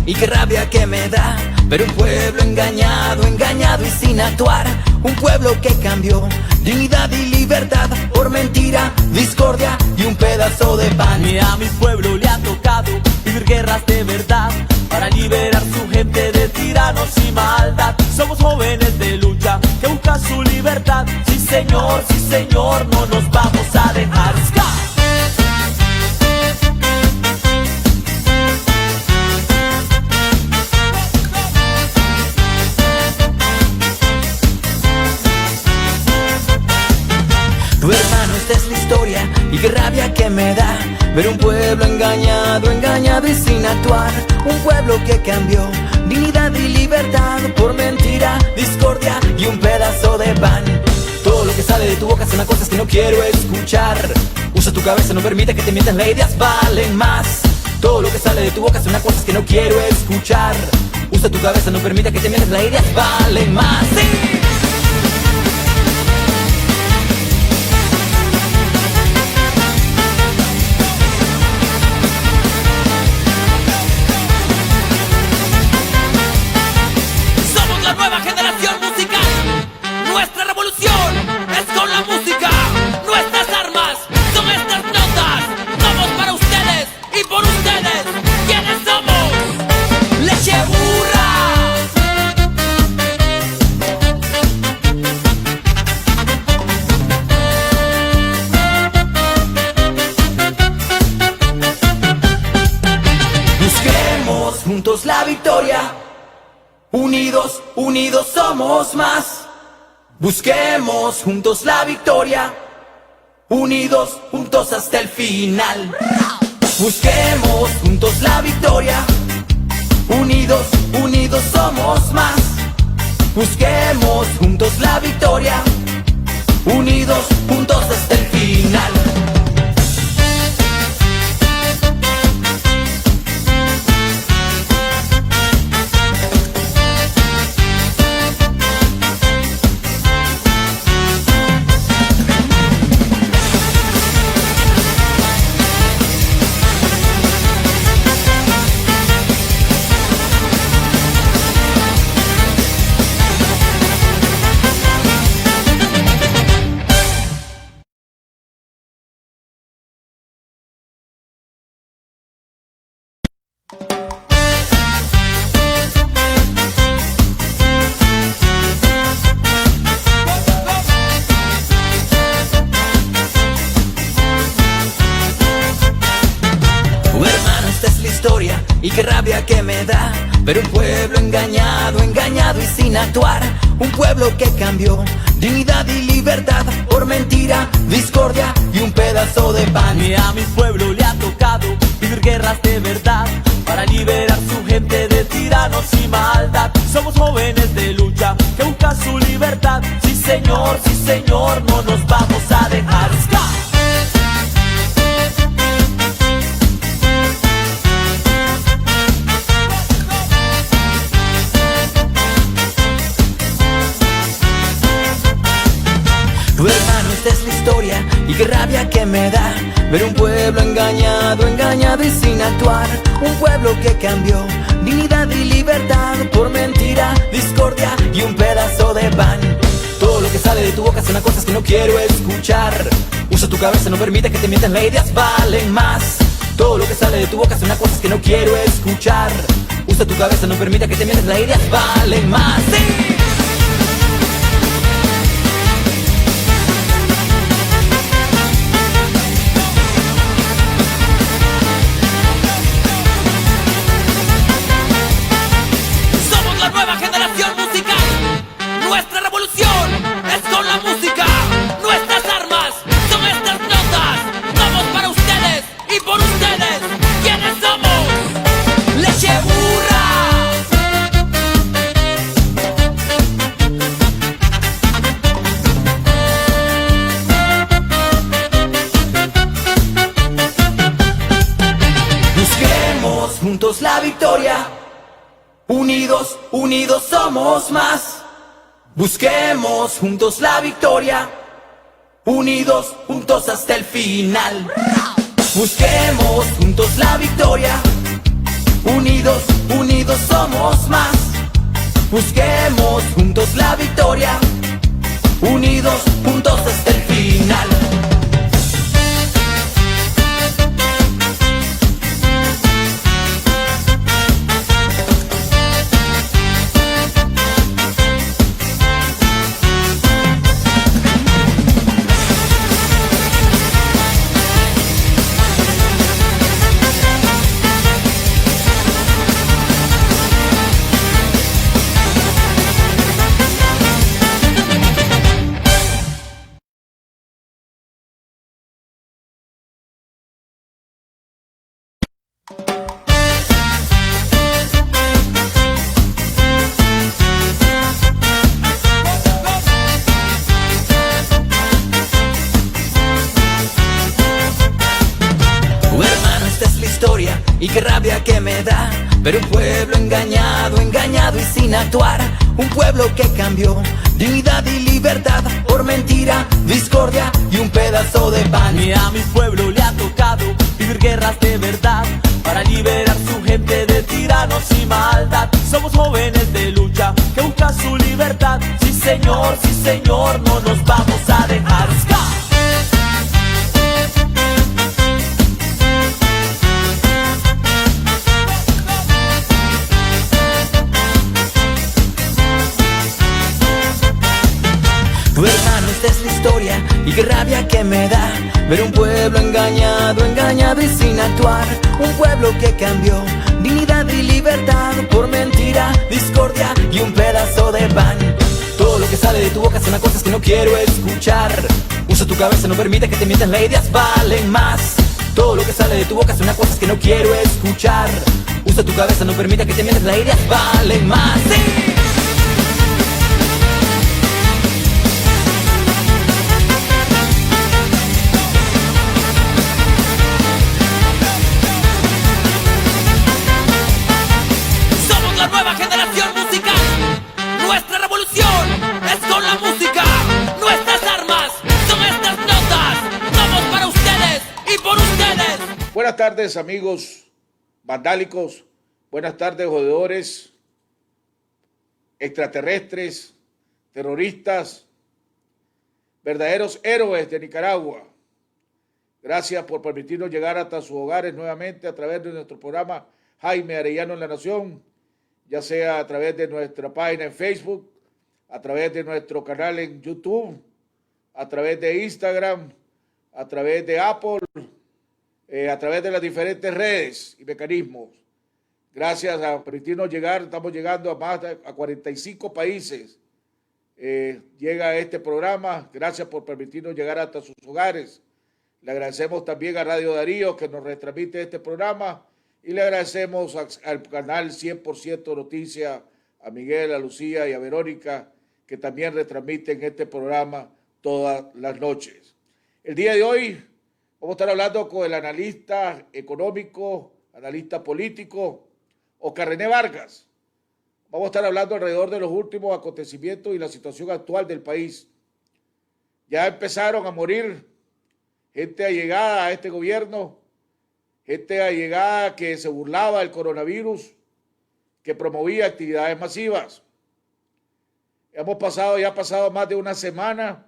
y qué rabia que me da ver un pueblo engañado, engañado y sin actuar. Un pueblo que cambió dignidad y libertad por mentira, discordia y un pedazo de pan. Y a mi pueblo le ha tocado vivir guerras de verdad para liberar su gente de tiranos y maldad. Somos jóvenes de lucha que buscan su libertad. Sí señor, no nos vamos a dejar. Tu hermano, esta es la historia y qué rabia que me da ver un pueblo engañado, engañado y sin actuar. Un pueblo que cambió dignidad y libertad por mentira, discordia y un pedazo de pan. Todo lo que sale de tu boca son las cosas que no quiero escuchar. Usa tu cabeza, no permite que te mientas, las ideas valen más. Todo lo que sale de tu boca son las cosas que no quiero escuchar. Usa tu cabeza, no permite que te mientas, las ideas valen más. ¡Sí! Nueva generación musical, nuestra revolución es con la música. Nuestras armas son estas notas. Somos para ustedes y por ustedes. ¿Quiénes somos? Leche burra. Busquemos juntos la victoria. Unidos, unidos somos más. Busquemos juntos la victoria. Unidos, juntos hasta el final. Busquemos juntos la victoria. Unidos, unidos somos más. Busquemos juntos la victoria. Unidos, juntos hasta el final. Y qué rabia que me da ver un pueblo engañado, engañado y sin actuar. Un pueblo que cambió dignidad y libertad por mentira, discordia y un pedazo de pan. Y a mi pueblo le ha tocado vivir guerras de verdad para liberar su gente de tiranos y maldad. Somos jóvenes de lucha que buscan su libertad. Sí señor, no nos vamos a dejar. Tu hermano, esta es la historia y qué rabia que me da ver un pueblo engañado, engañado y sin actuar. Un pueblo que cambió dignidad y libertad por mentira, discordia y un pedazo de pan. Todo lo que sale de tu boca son las cosas que no quiero escuchar. Usa tu cabeza, no permite que te mientas, las ideas valen más. Todo lo que sale de tu boca son las cosas que no quiero escuchar. Usa tu cabeza, no permite que te mientas, las ideas valen más. ¡Sí! Nueva generación musical, nuestra revolución es con la música. Nuestras armas son estas notas. Somos para ustedes y por ustedes. ¿Quiénes somos? Leche burra. Busquemos juntos la victoria. Unidos, unidos somos más. Busquemos juntos la victoria. Unidos, juntos hasta el final. Busquemos juntos la victoria. Unidos, unidos. Busquemos juntos la victoria, unidos juntos hasta el final. Y qué rabia que me da ver un pueblo engañado, engañado y sin actuar. Un pueblo que cambió dignidad y libertad por mentira, discordia y un pedazo de pan. Y a mi pueblo le ha tocado vivir guerras de verdad para liberar su gente de tiranos y maldad. Somos jóvenes de lucha que buscan su libertad. Sí señor, no nos vamos a dejar. ¡Ska! Hermano, esta es la historia y qué rabia que me da ver un pueblo engañado, engañado y sin actuar. Un pueblo que cambió dignidad y libertad por mentira, discordia y un pedazo de pan. Todo lo que sale de tu boca son cosas que no quiero escuchar. Usa tu cabeza, no permite que te mientas, las ideas valen más. Todo lo que sale de tu boca son cosas que no quiero escuchar. Usa tu cabeza, no permite que te mientas, las ideas valen más. ¡Sí! Nueva generación musical. Nuestra revolución es con la música. Nuestras armas son estas notas. Vamos para ustedes y por ustedes. Buenas tardes, amigos vandálicos. Buenas tardes, jodedores, extraterrestres, terroristas, verdaderos héroes de Nicaragua. Gracias por permitirnos llegar hasta sus hogares nuevamente a través de nuestro programa Jaime Arellano en la Nación, ya sea a través de nuestra página en Facebook, a través de nuestro canal en YouTube, a través de Instagram, a través de Apple, a través de las diferentes redes y mecanismos. Gracias a permitirnos llegar, estamos llegando a más de 45 países. Llega este programa, gracias por permitirnos llegar hasta sus hogares. Le agradecemos también a Radio Darío que nos retransmite este programa. Y le agradecemos al canal 100% Noticias, a Miguel, a Lucía y a Verónica, que también retransmiten este programa todas las noches. El día de hoy vamos a estar hablando con el analista económico, analista político, Oscar René Vargas. Vamos a estar hablando alrededor de los últimos acontecimientos y la situación actual del país. Ya empezaron a morir gente allegada a este gobierno, gente allegada que se burlaba del coronavirus, que promovía actividades masivas. Ya ha pasado más de una semana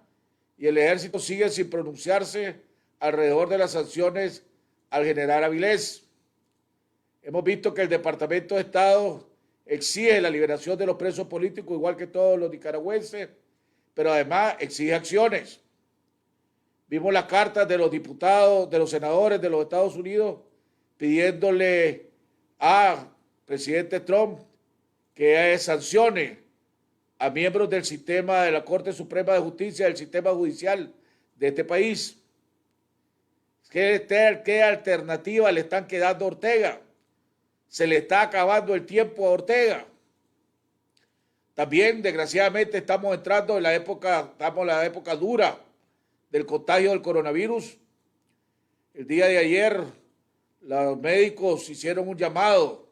y el ejército sigue sin pronunciarse alrededor de las sanciones al general Avilés. Hemos visto que el Departamento de Estado exige la liberación de los presos políticos, igual que todos los nicaragüenses, pero además exige acciones. Vimos las cartas de los diputados, de los senadores de los Estados Unidos, pidiéndole a presidente Trump que sancione a miembros del sistema de la Corte Suprema de Justicia, del sistema judicial de este país. ¿Qué alternativa le están quedando a Ortega? Se le está acabando el tiempo a Ortega. También, desgraciadamente, estamos en la época dura del contagio del coronavirus. El día de ayer, los médicos hicieron un llamado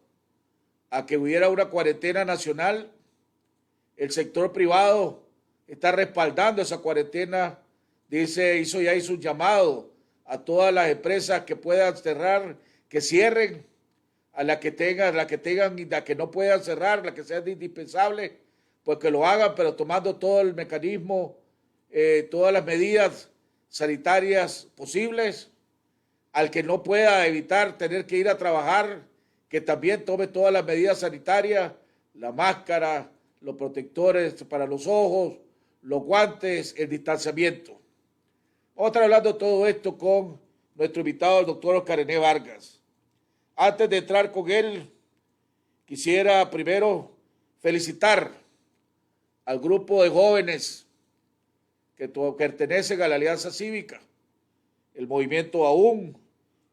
a que hubiera una cuarentena nacional. El sector privado está respaldando esa cuarentena. Hizo un llamado a todas las empresas que puedan cerrar, que cierren, a las que tengan y las que no puedan cerrar, las que sean indispensables, pues que lo hagan, pero tomando todo el mecanismo, todas las medidas sanitarias posibles. Al que no pueda evitar tener que ir a trabajar, que también tome todas las medidas sanitarias, la máscara, los protectores para los ojos, los guantes, el distanciamiento. Vamos a estar hablando de todo esto con nuestro invitado, el doctor Oscar René Vargas. Antes de entrar con él, quisiera primero felicitar al grupo de jóvenes que pertenecen a la Alianza Cívica, el Movimiento AUN,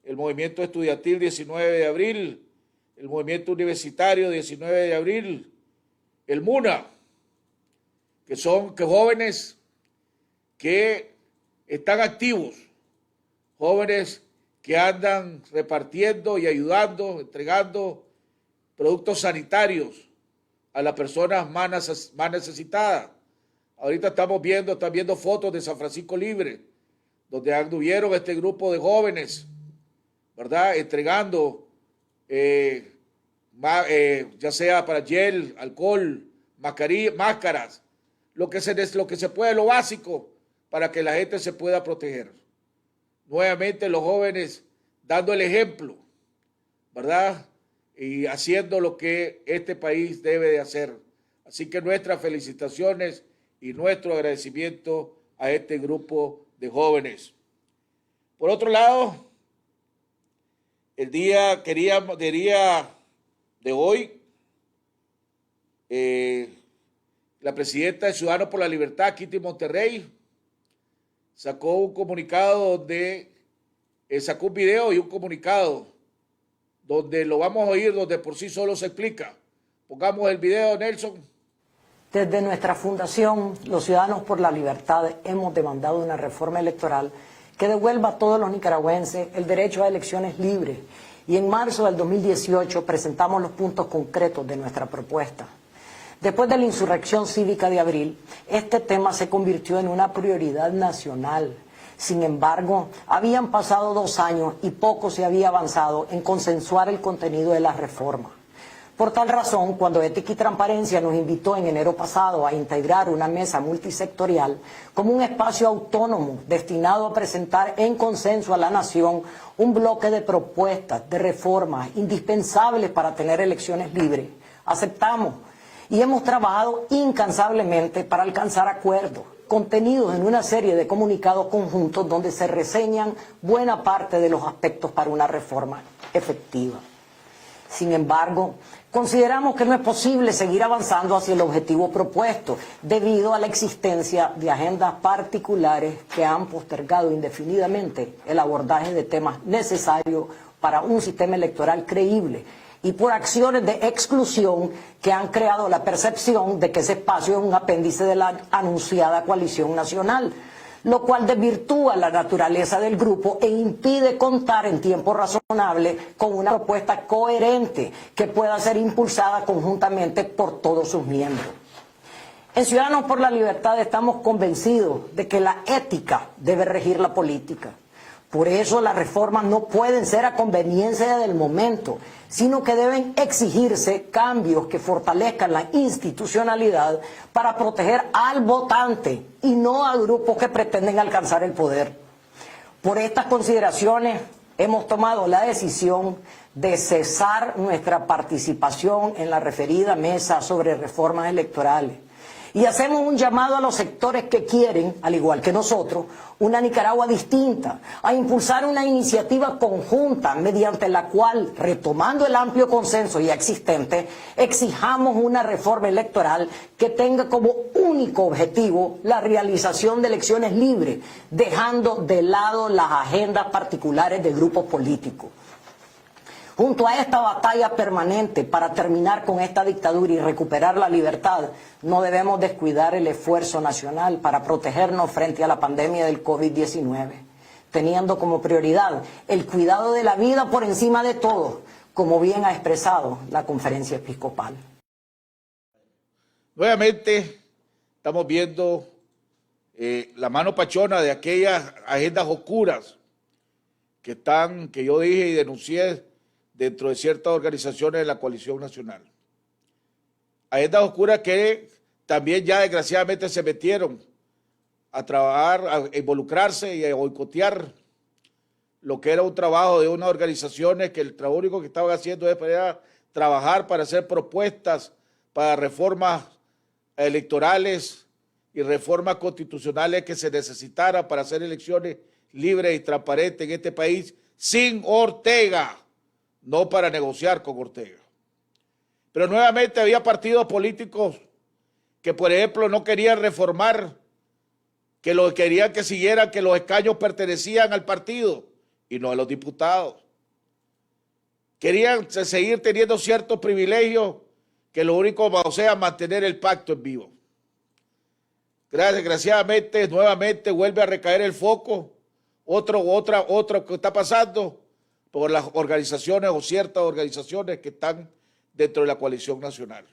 el Movimiento Estudiantil 19 de abril, el Movimiento Universitario 19 de abril, el MUNA, que son jóvenes que están activos, jóvenes que andan repartiendo y ayudando, entregando productos sanitarios a las personas más necesitadas. Ahorita están viendo fotos de San Francisco Libre, donde anduvieron este grupo de jóvenes, ¿verdad? Entregando, ya sea para gel, alcohol, máscaras, lo que se puede, lo básico, para que la gente se pueda proteger. Nuevamente los jóvenes dando el ejemplo, ¿verdad? Y haciendo lo que este país debe de hacer. Así que nuestras felicitaciones y nuestro agradecimiento a este grupo de jóvenes. Por otro lado, el día de hoy, la presidenta de Ciudadanos por la Libertad, Kitty Monterrey, sacó un comunicado donde sacó un video y un comunicado donde lo vamos a oír, donde por sí solo se explica. Pongamos el video, Nelson. Desde nuestra fundación, los Ciudadanos por la Libertad, hemos demandado una reforma electoral que devuelva a todos los nicaragüenses el derecho a elecciones libres. Y en marzo del 2018 presentamos los puntos concretos de nuestra propuesta. Después de la insurrección cívica de abril, este tema se convirtió en una prioridad nacional. Sin embargo, habían pasado 2 años y poco se había avanzado en consensuar el contenido de la reforma. Por tal razón, cuando Ética y Transparencia nos invitó en enero pasado a integrar una mesa multisectorial como un espacio autónomo destinado a presentar en consenso a la nación un bloque de propuestas, de reformas indispensables para tener elecciones libres, aceptamos y hemos trabajado incansablemente para alcanzar acuerdos contenidos en una serie de comunicados conjuntos donde se reseñan buena parte de los aspectos para una reforma efectiva. Sin embargo, consideramos que no es posible seguir avanzando hacia el objetivo propuesto debido a la existencia de agendas particulares que han postergado indefinidamente el abordaje de temas necesarios para un sistema electoral creíble y por acciones de exclusión que han creado la percepción de que ese espacio es un apéndice de la anunciada coalición nacional, lo cual desvirtúa la naturaleza del grupo e impide contar en tiempo razonable con una propuesta coherente que pueda ser impulsada conjuntamente por todos sus miembros. En Ciudadanos por la Libertad estamos convencidos de que la ética debe regir la política. Por eso las reformas no pueden ser a conveniencia del momento, sino que deben exigirse cambios que fortalezcan la institucionalidad para proteger al votante y no a grupos que pretenden alcanzar el poder. Por estas consideraciones hemos tomado la decisión de cesar nuestra participación en la referida mesa sobre reformas electorales. Y hacemos un llamado a los sectores que quieren, al igual que nosotros, una Nicaragua distinta, a impulsar una iniciativa conjunta mediante la cual, retomando el amplio consenso ya existente, exijamos una reforma electoral que tenga como único objetivo la realización de elecciones libres, dejando de lado las agendas particulares de grupos políticos. Junto a esta batalla permanente para terminar con esta dictadura y recuperar la libertad, no debemos descuidar el esfuerzo nacional para protegernos frente a la pandemia del COVID-19, teniendo como prioridad el cuidado de la vida por encima de todo, como bien ha expresado la Conferencia Episcopal. Nuevamente estamos viendo la mano pachona de aquellas agendas oscuras que yo dije y denuncié dentro de ciertas organizaciones de la coalición nacional. Agendas oscuras que también ya desgraciadamente se metieron a trabajar, a involucrarse y a boicotear lo que era un trabajo de unas organizaciones que el trabajo único que estaban haciendo era trabajar para hacer propuestas para reformas electorales y reformas constitucionales que se necesitaran para hacer elecciones libres y transparentes en este país sin Ortega, no para negociar con Ortega. Pero nuevamente había partidos políticos que, por ejemplo, no querían reformar, que lo querían que siguieran, que los escaños pertenecían al partido y no a los diputados. Querían seguir teniendo ciertos privilegios que lo único sea mantener el pacto en vivo. Desgraciadamente, nuevamente vuelve a recaer el foco, otro que está pasando por las organizaciones o ciertas organizaciones que están dentro de la coalición nacional.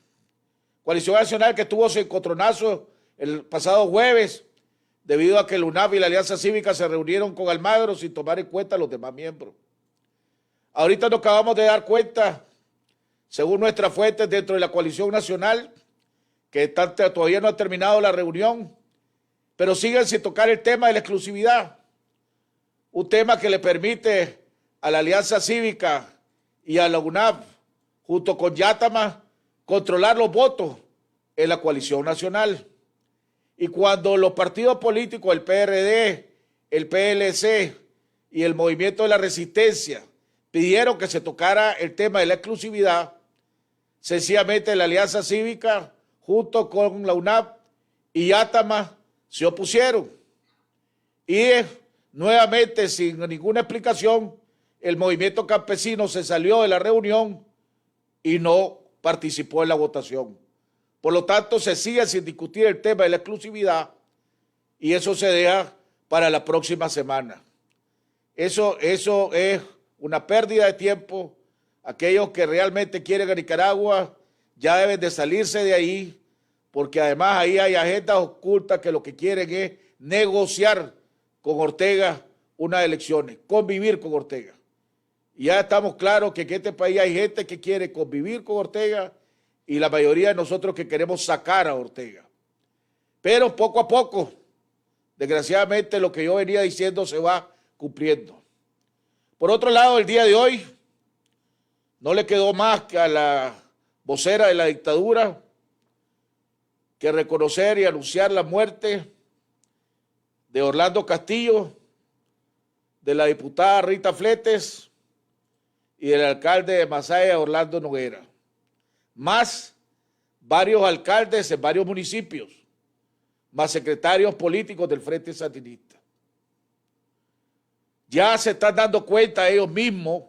Coalición nacional que tuvo su encontronazo el pasado jueves debido a que el UNAP y la Alianza Cívica se reunieron con Almagro sin tomar en cuenta a los demás miembros. Ahorita nos acabamos de dar cuenta, según nuestras fuentes dentro de la coalición nacional, que todavía no ha terminado la reunión, pero siguen sin tocar el tema de la exclusividad, un tema que le permite a la Alianza Cívica y a la UNAP, junto con Yátama, controlar los votos en la coalición nacional. Y cuando los partidos políticos, el PRD, el PLC y el Movimiento de la Resistencia pidieron que se tocara el tema de la exclusividad, sencillamente la Alianza Cívica, junto con la UNAP y Yátama, se opusieron. Y nuevamente, sin ninguna explicación, el movimiento campesino se salió de la reunión y no participó en la votación. Por lo tanto, se sigue sin discutir el tema de la exclusividad y eso se deja para la próxima semana. Eso es una pérdida de tiempo. Aquellos que realmente quieren a Nicaragua ya deben de salirse de ahí, porque además ahí hay agendas ocultas que lo que quieren es negociar con Ortega unas elecciones, convivir con Ortega. Y ya estamos claros que en este país hay gente que quiere convivir con Ortega y la mayoría de nosotros que queremos sacar a Ortega. Pero poco a poco, desgraciadamente, lo que yo venía diciendo se va cumpliendo. Por otro lado, el día de hoy no le quedó más que a la vocera de la dictadura que reconocer y anunciar la muerte de Orlando Castillo, de la diputada Rita Fletes y del alcalde de Masaya, Orlando Noguera, más varios alcaldes en varios municipios, más secretarios políticos del Frente Sandinista. Ya se están dando cuenta ellos mismos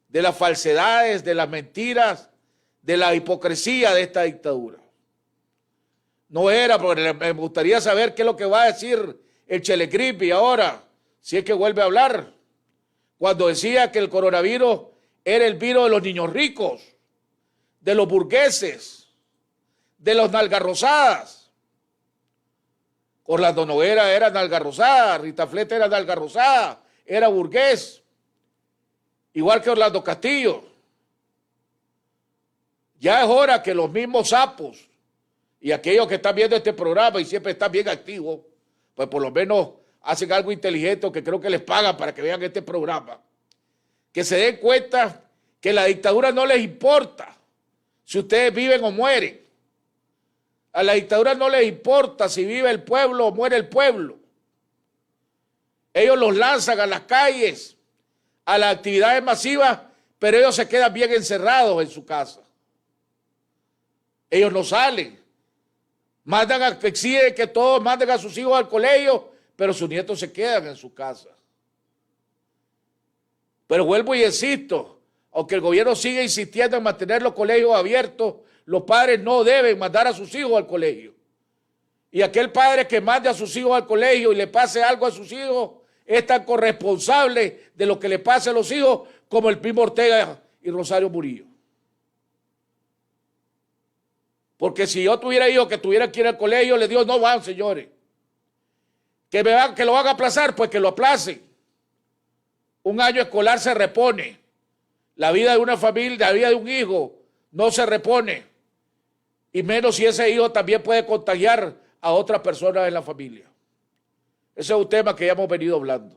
de las falsedades, de las mentiras, de la hipocresía de esta dictadura. No era, porque me gustaría saber qué es lo que va a decir el Chelecripi ahora, si es que vuelve a hablar, cuando decía que el coronavirus era el virus de los niños ricos, de los burgueses, de los nalgarrosadas. Orlando Noguera era nalgarrosada, Rita Fletes era nalgarrosada, era burgués, igual que Orlando Castillo. Ya es hora que los mismos sapos y aquellos que están viendo este programa y siempre están bien activos, pues por lo menos hacen algo inteligente, que creo que les pagan para que vean este programa, que se den cuenta que la dictadura no les importa si ustedes viven o mueren. A la dictadura no les importa si vive el pueblo o muere el pueblo. Ellos los lanzan a las calles, a las actividades masivas, pero ellos se quedan bien encerrados en su casa. Ellos no salen. Exigen que todos manden a sus hijos al colegio, pero sus nietos se quedan en su casa. Pero vuelvo y insisto, aunque el gobierno siga insistiendo en mantener los colegios abiertos, los padres no deben mandar a sus hijos al colegio. Y aquel padre que mande a sus hijos al colegio y le pase algo a sus hijos es tan corresponsable de lo que le pase a los hijos como el Primo Ortega y Rosario Murillo. Porque si yo tuviera hijos que tuvieran que ir al colegio, les digo, no van, señores. Que lo van a aplazar, pues que lo aplacen. Un año escolar se repone. La vida de una familia, la vida de un hijo no se repone. y menos si ese hijo también puede contagiar a otras personas en la familia. Ese es un tema que ya hemos venido hablando.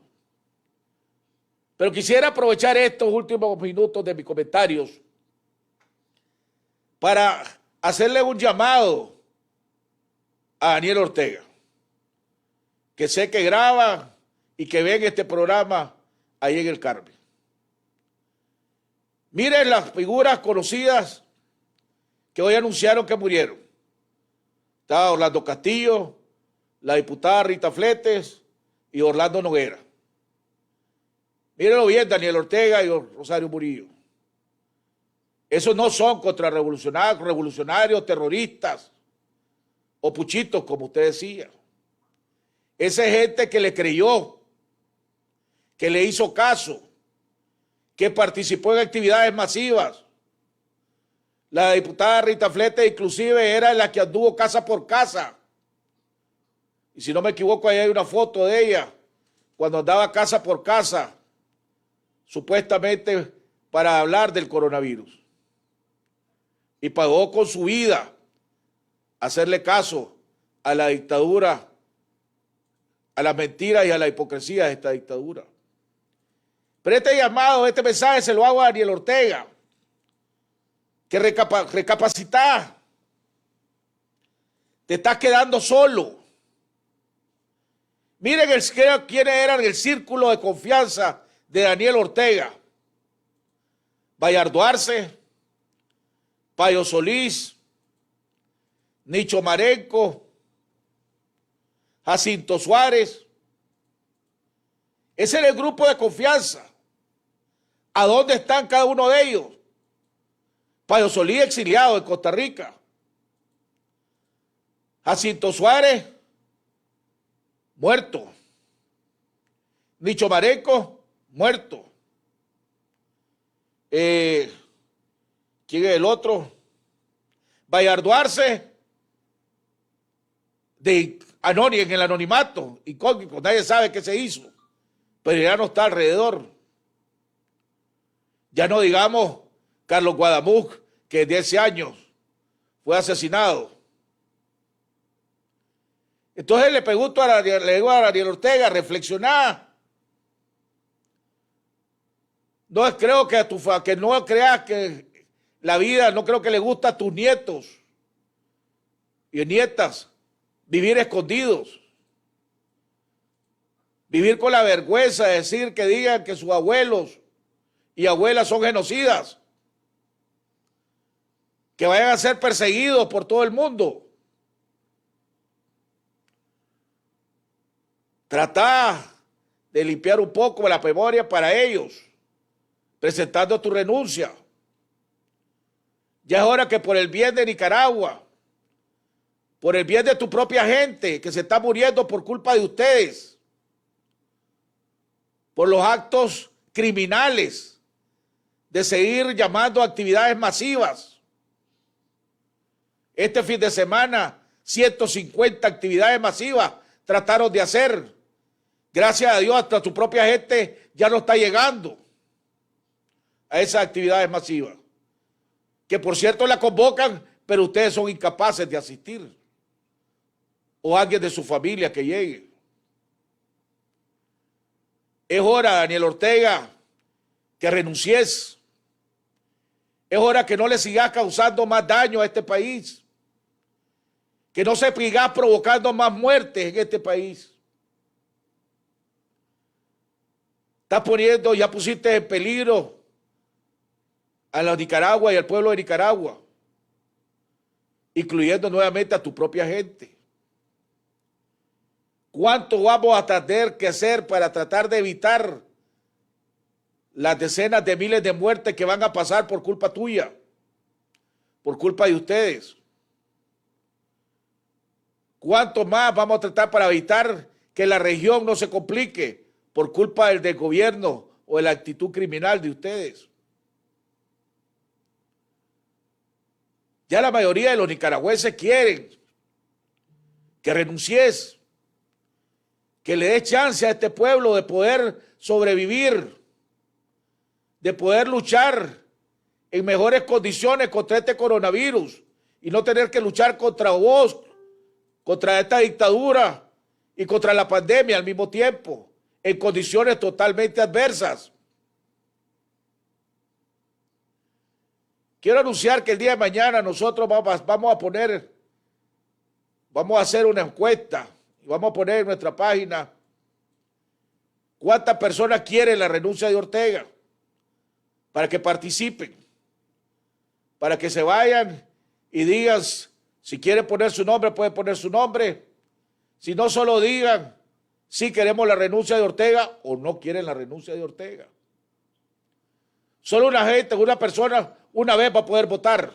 Pero quisiera aprovechar estos últimos minutos de mis comentarios para hacerle un llamado a Daniel Ortega, que sé que graba y que ven este programa ahí en el Carmen. Miren las figuras conocidas que hoy anunciaron que murieron. Estaba Orlando Castillo, la diputada Rita Fletes y Orlando Noguera. Mírenlo bien, Daniel Ortega y Rosario Murillo. Esos no son revolucionarios, terroristas o puchitos, como usted decía. Esa es gente que le creyó, que le hizo caso, que participó en actividades masivas. La diputada Rita Fletes inclusive era la que anduvo casa por casa. Y si no me equivoco, ahí hay una foto de ella, cuando andaba casa por casa, supuestamente para hablar del coronavirus. Y pagó con su vida hacerle caso a la dictadura, a las mentiras y a la hipocresía de esta dictadura. Pero este llamado, este mensaje se lo hago a Daniel Ortega, que recapacitá. Te estás quedando solo. Miren quiénes eran el círculo de confianza de Daniel Ortega. Bayardo Arce, Payo Solís, Nicho Marenco, Jacinto Suárez. Ese era el grupo de confianza. ¿A dónde están cada uno de ellos? Payo Solís exiliado en Costa Rica. Jacinto Suárez, muerto. Nicho Marenco, muerto. ¿Quién es el otro? Bayardo Arce, en el anonimato, incógnito, nadie sabe qué se hizo, pero ya no está alrededor. Ya no digamos Carlos Guadamuc, que desde hace años fue asesinado. Entonces le pregunto le digo a Daniel Ortega, reflexioná. No creo que no creas que la vida, no creo que le gusta a tus nietos y nietas vivir escondidos. Vivir con la vergüenza de decir que digan que sus abuelos y abuelas son genocidas. Que vayan a ser perseguidos por todo el mundo. Trata de limpiar un poco la memoria para ellos, presentando tu renuncia. Ya es hora que por el bien de Nicaragua, por el bien de tu propia gente que se está muriendo por culpa de ustedes, por los actos criminales de seguir llamando a actividades masivas. Este fin de semana, 150 actividades masivas trataron de hacer. Gracias a Dios, hasta tu propia gente ya no está llegando a esas actividades masivas. Que por cierto la convocan, pero ustedes son incapaces de asistir. O alguien de su familia que llegue. Es hora, Daniel Ortega, que renuncies. Es hora que no le sigas causando más daño a este país. Que no se sigas provocando más muertes en este país. Ya pusiste en peligro a la Nicaragua y al pueblo de Nicaragua, incluyendo nuevamente a tu propia gente. ¿Cuánto vamos a tener que hacer para tratar de evitar las decenas de miles de muertes que van a pasar por culpa tuya, por culpa de ustedes? ¿Cuánto más vamos a tratar para evitar que la región no se complique por culpa del gobierno o de la actitud criminal de ustedes? Ya la mayoría de los nicaragüenses quieren que renuncies, que le des chance a este pueblo de poder sobrevivir, de poder luchar en mejores condiciones contra este coronavirus y no tener que luchar contra vos, contra esta dictadura y contra la pandemia al mismo tiempo, en condiciones totalmente adversas. Quiero anunciar que el día de mañana nosotros vamos a hacer una encuesta y vamos a poner en nuestra página cuántas personas quieren la renuncia de Ortega para que participen, para que se vayan y digan si quieren poner su nombre, pueden poner su nombre. Si no, solo digan si queremos la renuncia de Ortega o no quieren la renuncia de Ortega. Solo una persona, una vez va a poder votar.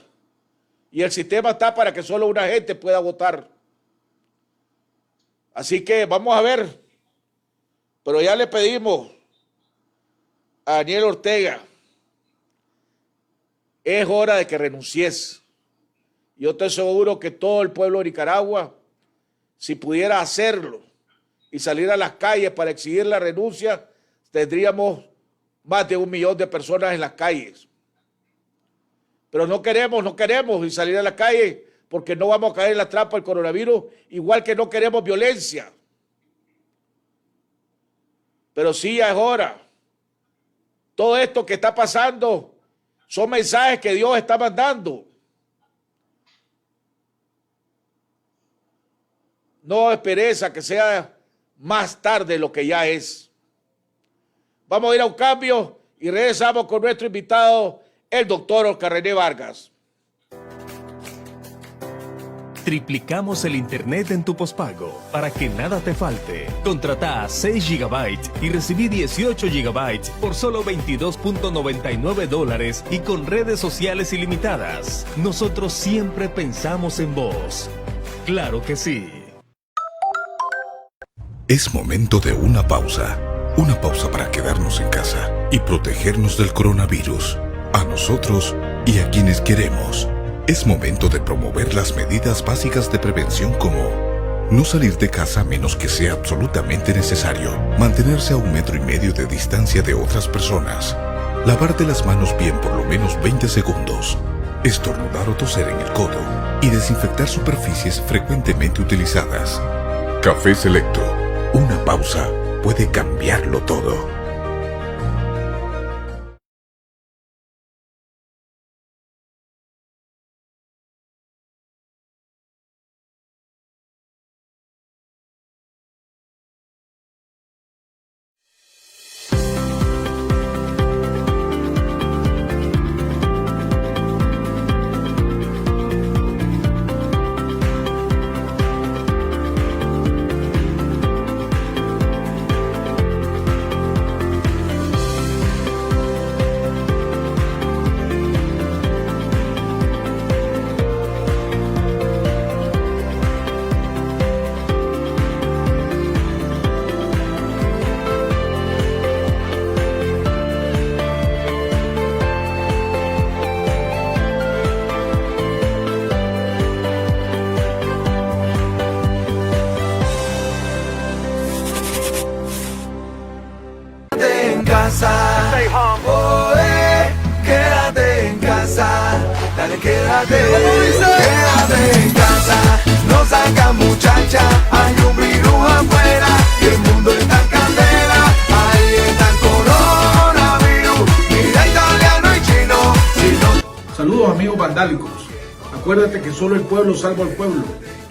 Y el sistema está para que solo una gente pueda votar. Así que vamos a ver. Pero ya le pedimos a Daniel Ortega, es hora de que renuncies. Yo estoy seguro que todo el pueblo de Nicaragua, si pudiera hacerlo y salir a las calles para exigir la renuncia, tendríamos más de 1 millón de personas en las calles. Pero no queremos y salir a la calle porque no vamos a caer en la trampa del coronavirus, igual que no queremos violencia. Pero sí ya es hora. Todo esto que está pasando son mensajes que Dios está mandando. No esperes a que sea más tarde lo que ya es. Vamos a ir a un cambio y regresamos con nuestro invitado, el doctor Oscar René Vargas. Triplicamos el internet en tu pospago para que nada te falte. Contrata 6 GB y recibí 18 GB por solo $22.99 y con redes sociales ilimitadas. Nosotros siempre pensamos en vos. Claro que sí. Es momento de una pausa. Una pausa para quedarnos en casa y protegernos del coronavirus. A nosotros y a quienes queremos. Es momento de promover las medidas básicas de prevención como no salir de casa a menos que sea absolutamente necesario, mantenerse a 1,5 metros de distancia de otras personas, lavarte las manos bien por lo menos 20 segundos, estornudar o toser en el codo y desinfectar superficies frecuentemente utilizadas. Café Selecto. Una pausa puede cambiarlo todo. Quédate en casa, dale, quédate en casa, no salgas muchacha, hay un virus afuera y el mundo está en candela, ahí está el coronavirus, mira italiano y chino, si no... Saludos amigos vandálicos, acuérdate que solo el pueblo salva al pueblo,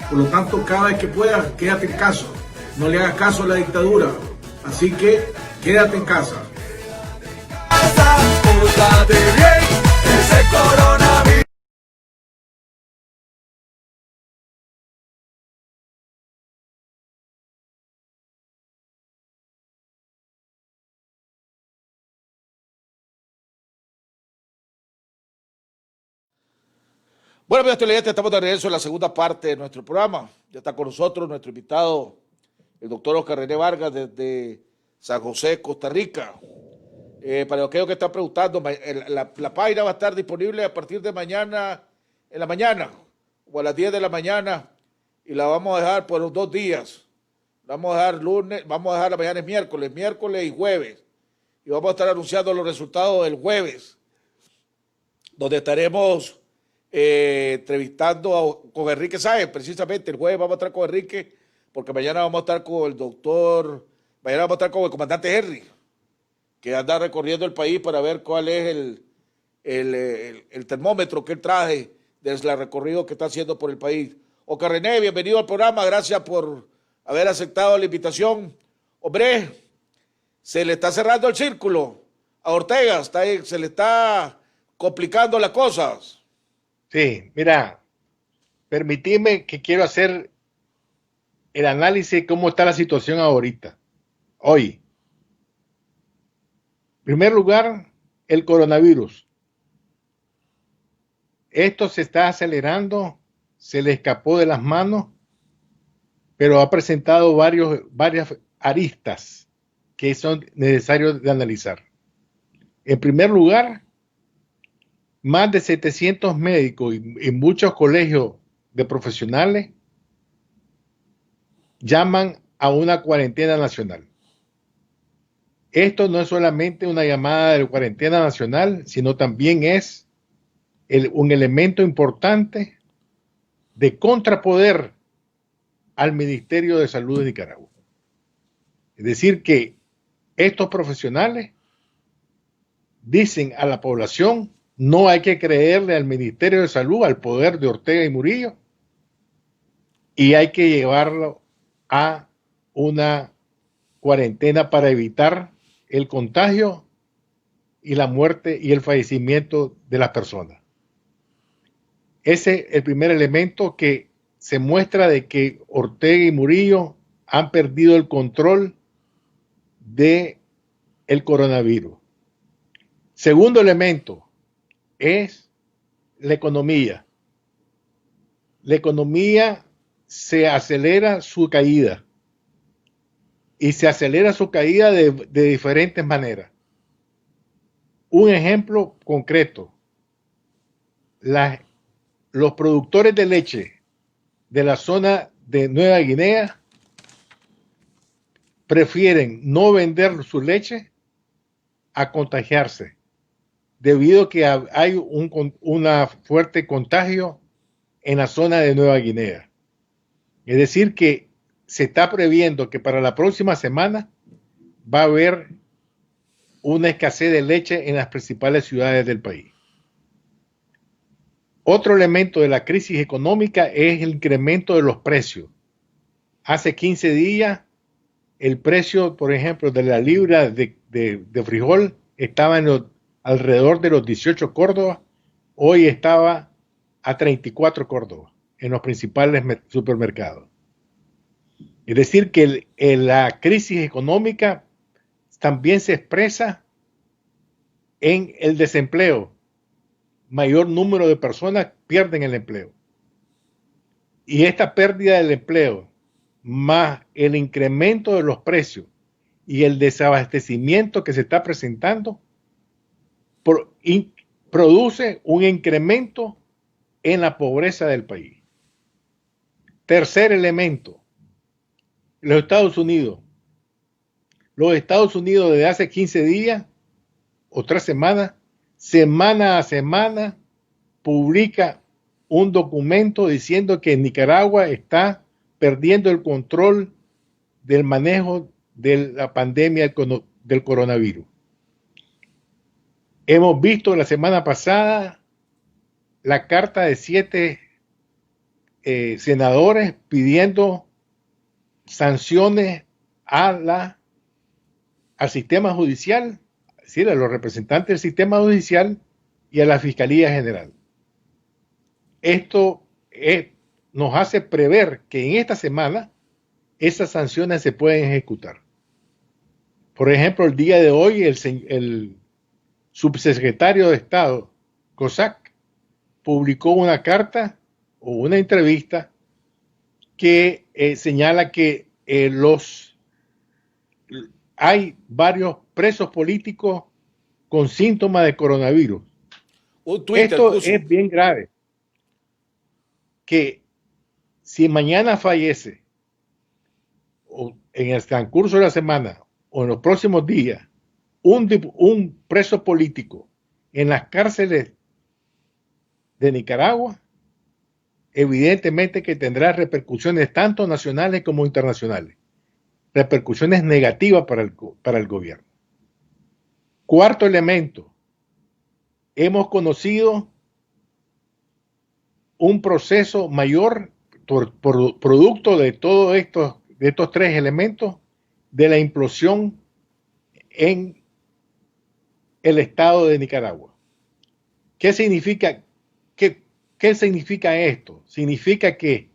por lo tanto cada vez que puedas quédate en casa, no le hagas caso a la dictadura, así que quédate en casa. Pórtate bien, ese coronavirus. Bueno, amigos televidentes, estamos de regreso en la segunda parte de nuestro programa. Ya está con nosotros nuestro invitado, el doctor Oscar René Vargas, desde San José, Costa Rica. Para aquellos que están preguntando, la página va a estar disponible a partir de mañana, en la mañana, o a las 10 de la mañana, y la vamos a dejar por los 2 días. La vamos a dejar lunes, vamos a dejar la mañana es miércoles y jueves. Y vamos a estar anunciando los resultados del jueves, donde estaremos entrevistando con Enrique Sáenz, precisamente el jueves vamos a estar con Enrique, porque mañana vamos a estar con el doctor, mañana vamos a estar con el comandante Henry, que anda recorriendo el país para ver cuál es el termómetro que él traje desde el recorrido que está haciendo por el país. Oscar René, bienvenido al programa, gracias por haber aceptado la invitación. Hombre, se le está cerrando el círculo a Ortega, se le está complicando las cosas. Sí, mira, permitime que quiero hacer el análisis de cómo está la situación ahorita, hoy. En primer lugar, el coronavirus. Esto se está acelerando, se le escapó de las manos, pero ha presentado varias aristas que son necesarios de analizar. En primer lugar, más de 700 médicos y muchos colegios de profesionales llaman a una cuarentena nacional. Esto no es solamente una llamada de cuarentena nacional, sino también es un elemento importante de contrapoder al Ministerio de Salud de Nicaragua. Es decir, que estos profesionales dicen a la población: no hay que creerle al Ministerio de Salud, al poder de Ortega y Murillo, y hay que llevarlo a una cuarentena para evitar el contagio y la muerte y el fallecimiento de las personas. Ese es el primer elemento que se muestra de que Ortega y Murillo han perdido el control del coronavirus. Segundo elemento es la economía. La economía se acelera su caída, y se acelera su caída de diferentes maneras. Un ejemplo concreto: los productores de leche de la zona de Nueva Guinea prefieren no vender su leche a contagiarse, debido a que hay una fuerte contagio en la zona de Nueva Guinea. Es decir, que se está previendo que para la próxima semana va a haber una escasez de leche en las principales ciudades del país. Otro elemento de la crisis económica es el incremento de los precios. Hace 15 días el precio, por ejemplo, de la libra de frijol estaba alrededor de los 18 córdobas, hoy estaba a 34 córdobas en los principales supermercados. Es decir, que la crisis económica también se expresa en el desempleo. Mayor número de personas pierden el empleo. Y esta pérdida del empleo, más el incremento de los precios y el desabastecimiento que se está presentando, produce un incremento en la pobreza del país. Tercer elemento: los Estados Unidos. Los Estados Unidos desde hace 15 días o 3 semanas, semana a semana, publica un documento diciendo que Nicaragua está perdiendo el control del manejo de la pandemia del coronavirus. Hemos visto la semana pasada la carta de 7 senadores pidiendo sanciones al sistema judicial, es decir, a los representantes del sistema judicial y a la Fiscalía General. Esto nos hace prever que en esta semana esas sanciones se pueden ejecutar. Por ejemplo, el día de hoy el subsecretario de Estado, Cossack, publicó una carta o una entrevista que señala que hay varios presos políticos con síntomas de coronavirus. Esto es bien grave. Que si mañana fallece, o en el transcurso de la semana, o en los próximos días, un preso político en las cárceles de Nicaragua, evidentemente que tendrá repercusiones tanto nacionales como internacionales, repercusiones negativas para el gobierno. Cuarto elemento, hemos conocido un proceso mayor por producto de todos estos tres elementos de la implosión en el estado de Nicaragua. ¿Qué significa? ¿Qué significa esto? Significa que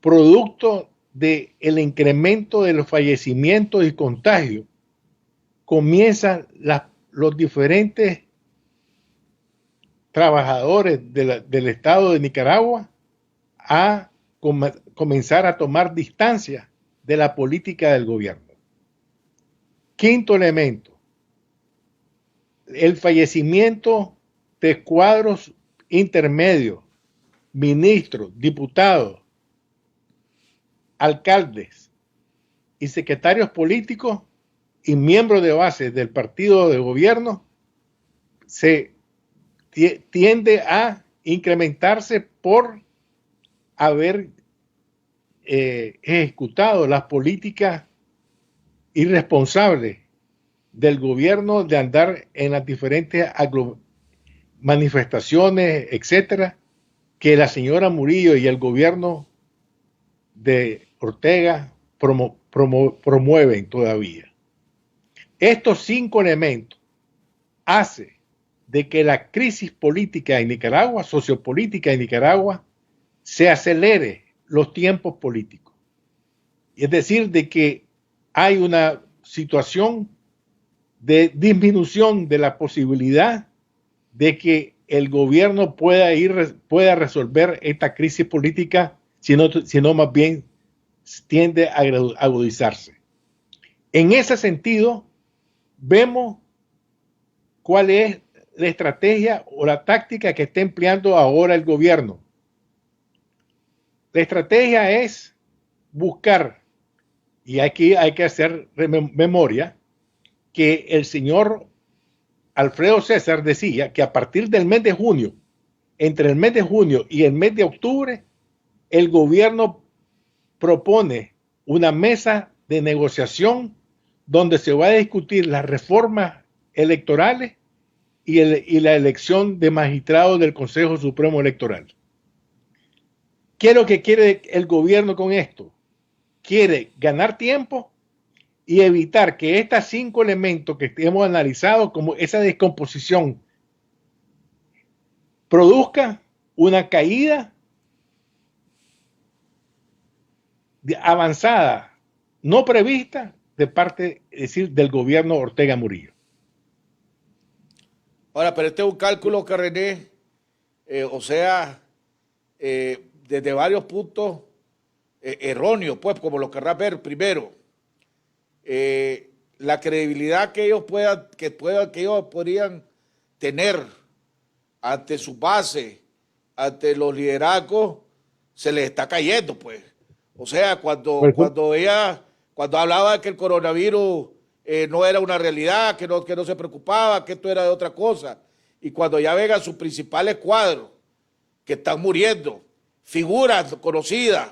producto del incremento de los fallecimientos y contagios, comienzan los diferentes trabajadores del estado de Nicaragua a comenzar a tomar distancia de la política del gobierno. Quinto elemento, el fallecimiento de cuadros intermedios, ministros, diputados, alcaldes y secretarios políticos y miembros de base del partido de gobierno se tiende a incrementarse por haber ejecutado las políticas irresponsables del gobierno de andar en las diferentes manifestaciones, etcétera, que la señora Murillo y el gobierno de Ortega promueven todavía. Estos 5 elementos hacen de que la crisis política en Nicaragua, sociopolítica en Nicaragua, se acelere los tiempos políticos. Es decir, de que hay una situación de disminución de la posibilidad de que el gobierno pueda resolver esta crisis política, sino más bien tiende a agudizarse. En ese sentido, vemos cuál es la estrategia o la táctica que está empleando ahora el gobierno. La estrategia es buscar, y aquí hay que hacer memoria, que el señor Alfredo César decía que a partir del mes de junio, entre el mes de junio y el mes de octubre, el gobierno propone una mesa de negociación donde se va a discutir las reformas electorales y la elección de magistrados del Consejo Supremo Electoral. ¿Qué es lo que quiere el gobierno con esto? Quiere ganar tiempo y evitar que estos 5 elementos que hemos analizado, como esa descomposición, produzca una caída avanzada, no prevista, de parte, es decir, del gobierno Ortega Murillo. Ahora, pero este es un cálculo que René, desde varios puntos erróneos, pues, como lo querrás ver primero. La credibilidad que ellos podrían tener ante su base, ante los liderazgos, se les está cayendo, pues. O sea, cuando hablaba de que el coronavirus no era una realidad, que no se preocupaba, que esto era de otra cosa, y cuando ya vengan sus principales cuadros que están muriendo, figuras conocidas,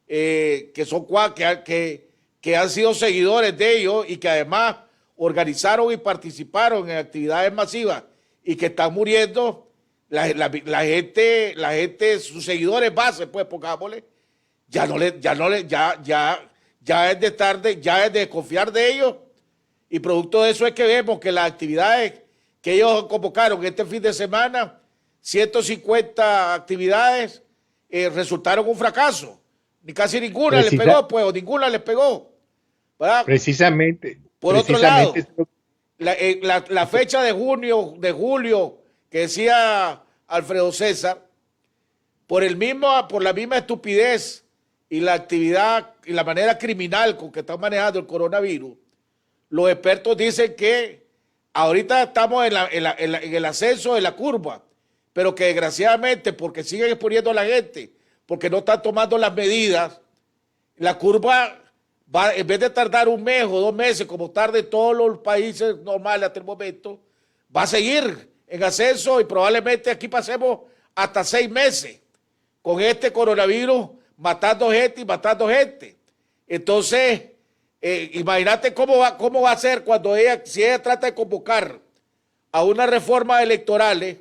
que han sido seguidores de ellos y que además organizaron y participaron en actividades masivas y que están muriendo, la gente, sus seguidores base, pues, pongámosle, ya es de desconfiar de ellos, y producto de eso es que vemos que las actividades que ellos convocaron este fin de semana, 150 actividades, resultaron un fracaso. Ni casi ninguna les pegó, pues, o ninguna les pegó, ¿verdad? Precisamente. Por otro lado, la fecha de julio, que decía Alfredo César, por la misma estupidez y la actividad y la manera criminal con que están manejando el coronavirus, los expertos dicen que ahorita estamos en el ascenso de la curva, pero que desgraciadamente, porque siguen exponiendo a la gente, porque no están tomando las medidas, la curva va, en vez de tardar 1 mes o 2 meses, como tarda en todos los países normales hasta el momento, va a seguir en ascenso y probablemente aquí pasemos hasta 6 meses con este coronavirus matando gente y matando gente. Entonces, imagínate cómo va a ser cuando si ella trata de convocar a unas reformas electorales,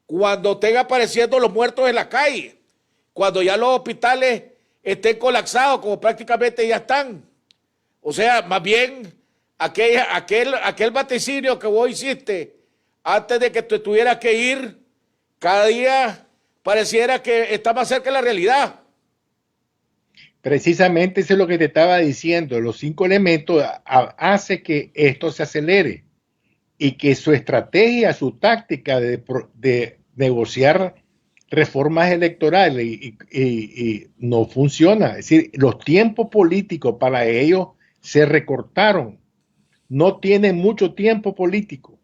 cuando estén apareciendo los muertos en la calle, cuando ya los hospitales estén colapsados, como prácticamente ya están. O sea, más bien, aquel vaticinio que vos hiciste antes de que tú tuvieras que ir, cada día pareciera que está más cerca de la realidad. Precisamente eso es lo que te estaba diciendo. Los 5 elementos hace que esto se acelere y que su estrategia, su táctica de negociar reformas electorales y no funciona. Es decir, los tiempos políticos para ellos se recortaron. No tienen mucho tiempo político,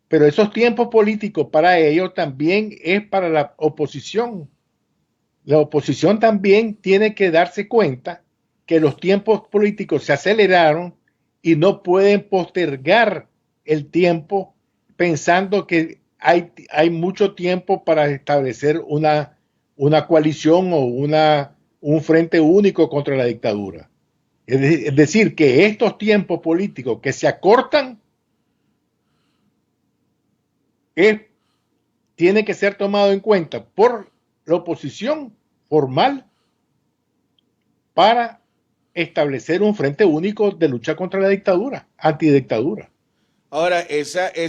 pero esos tiempos políticos para ellos también es para la oposición. La oposición también tiene que darse cuenta que los tiempos políticos se aceleraron y no pueden postergar el tiempo pensando que hay mucho tiempo para establecer una coalición o un frente único contra la dictadura. Es decir, que estos tiempos políticos que se acortan tiene que ser tomado en cuenta por la oposición formal para establecer un frente único de lucha contra la dictadura, antidictadura. Ahora, esa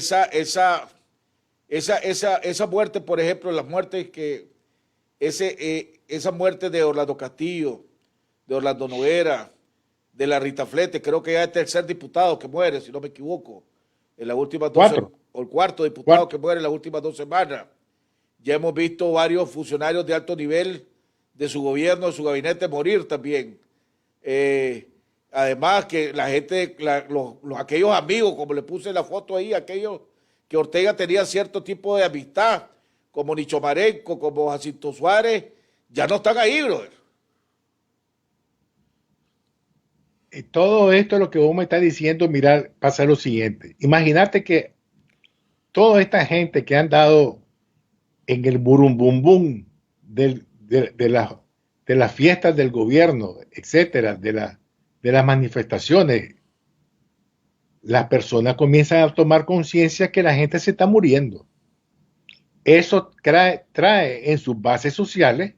muerte, por ejemplo, las muertes esa muerte de Orlando Castillo, de Orlando Noguera, de la Rita Flete, creo que ya es el tercer diputado que muere, si no me equivoco, en las últimas 2 o el cuarto diputado que muere en las últimas 2 semanas. Ya hemos visto varios funcionarios de alto nivel de su gobierno, de su gabinete morir también. Además que la gente, aquellos amigos, como le puse la foto ahí, aquellos que Ortega tenía cierto tipo de amistad, como Nicho Marenco, como Jacinto Suárez, ya no están ahí, brother. Todo esto, lo que vos me estás diciendo, mira, pasa lo siguiente. Imagínate que toda esta gente que han dado en el burumbumbum de las fiestas del gobierno, etcétera, de las manifestaciones, las personas comienzan a tomar conciencia que la gente se está muriendo. Eso trae en sus bases sociales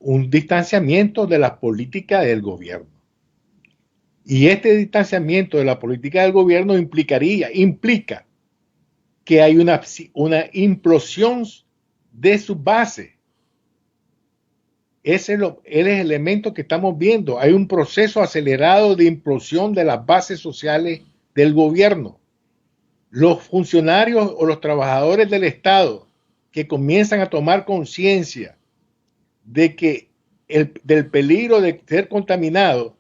un distanciamiento de la política del gobierno. Y este distanciamiento de la política del gobierno implica que hay una implosión de su base. Ese es el elemento que estamos viendo. Hay un proceso acelerado de implosión de las bases sociales del gobierno. Los funcionarios o los trabajadores del Estado que comienzan a tomar conciencia de que del peligro de ser contaminado,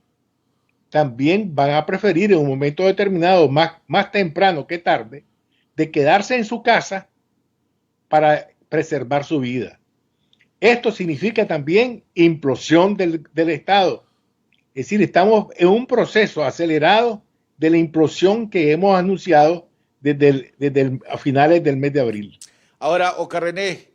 también van a preferir en un momento determinado, más temprano que tarde, de quedarse en su casa para preservar su vida. Esto significa también implosión del Estado. Es decir, estamos en un proceso acelerado de la implosión que hemos anunciado desde a finales del mes de abril. Ahora, Oscar René,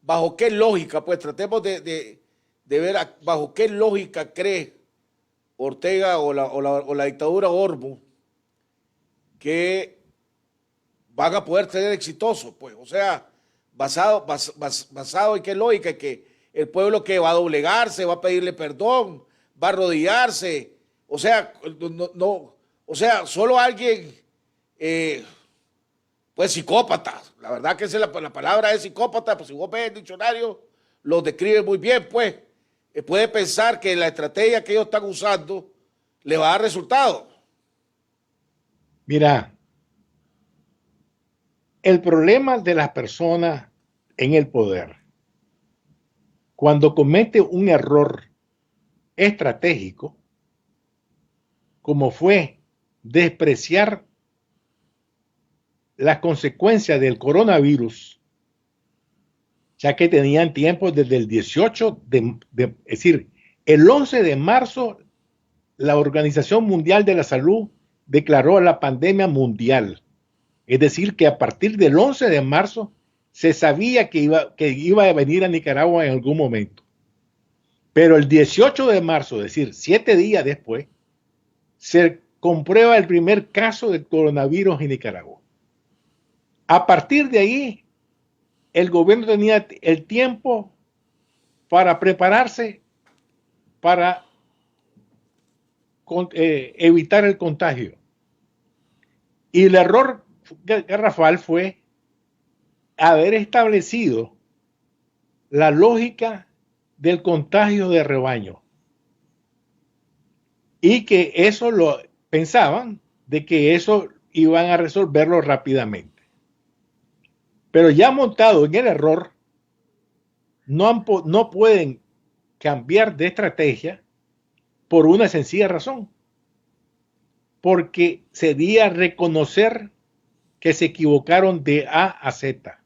¿bajo qué lógica? Pues tratemos de ver bajo qué lógica cree Ortega o la dictadura Ormu que van a poder ser exitosos, pues, o sea, basado en qué lógica, que el pueblo que va a doblegarse, va a pedirle perdón, va a arrodillarse, o sea, o sea, solo alguien, pues psicópata, la verdad que la palabra es psicópata, pues si vos ves el diccionario, lo describe muy bien, pues, puede pensar que la estrategia que ellos están usando le va a dar resultado. Mira, el problema de las personas en el poder, cuando comete un error estratégico, como fue despreciar las consecuencias del coronavirus, ya que tenían tiempo desde el 18 es decir, el 11 de marzo, la Organización Mundial de la Salud declaró la pandemia mundial. Es decir, que a partir del 11 de marzo se sabía que iba a venir a Nicaragua en algún momento. Pero el 18 de marzo, es decir, 7 días después, se comprueba el primer caso de coronavirus en Nicaragua. A partir de ahí, el gobierno tenía el tiempo para prepararse para evitar el contagio. Y el error garrafal fue haber establecido la lógica del contagio de rebaño. Y que eso lo pensaban de que eso iban a resolverlo rápidamente. Pero ya montado en el error, no pueden cambiar de estrategia por una sencilla razón. Porque sería reconocer que se equivocaron de A a Z.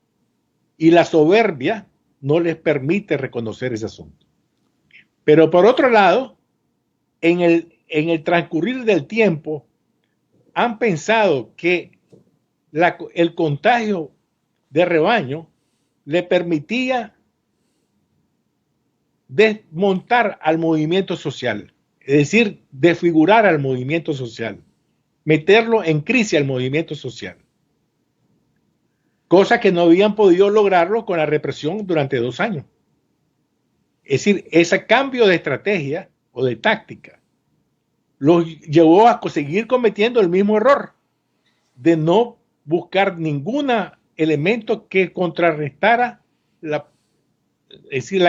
Y la soberbia no les permite reconocer ese asunto. Pero por otro lado, en el transcurrir del tiempo, han pensado que el contagio de rebaño le permitía desmontar al movimiento social, es decir, desfigurar al movimiento social, meterlo en crisis al movimiento social. Cosa que no habían podido lograrlo con la represión durante 2 años. Es decir, ese cambio de estrategia o de táctica los llevó a seguir cometiendo el mismo error de no buscar ningún elemento que contrarrestara la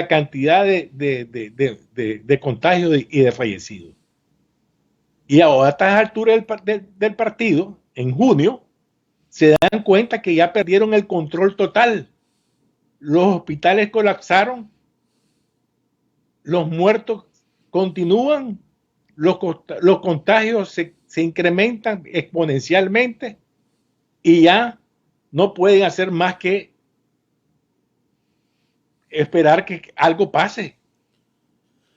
cantidad de contagios y de fallecidos. Y ahora a estas alturas del partido, en junio, se dan cuenta que ya perdieron el control total. Los hospitales colapsaron, los muertos continúan, los contagios se incrementan exponencialmente y ya no pueden hacer más que esperar que algo pase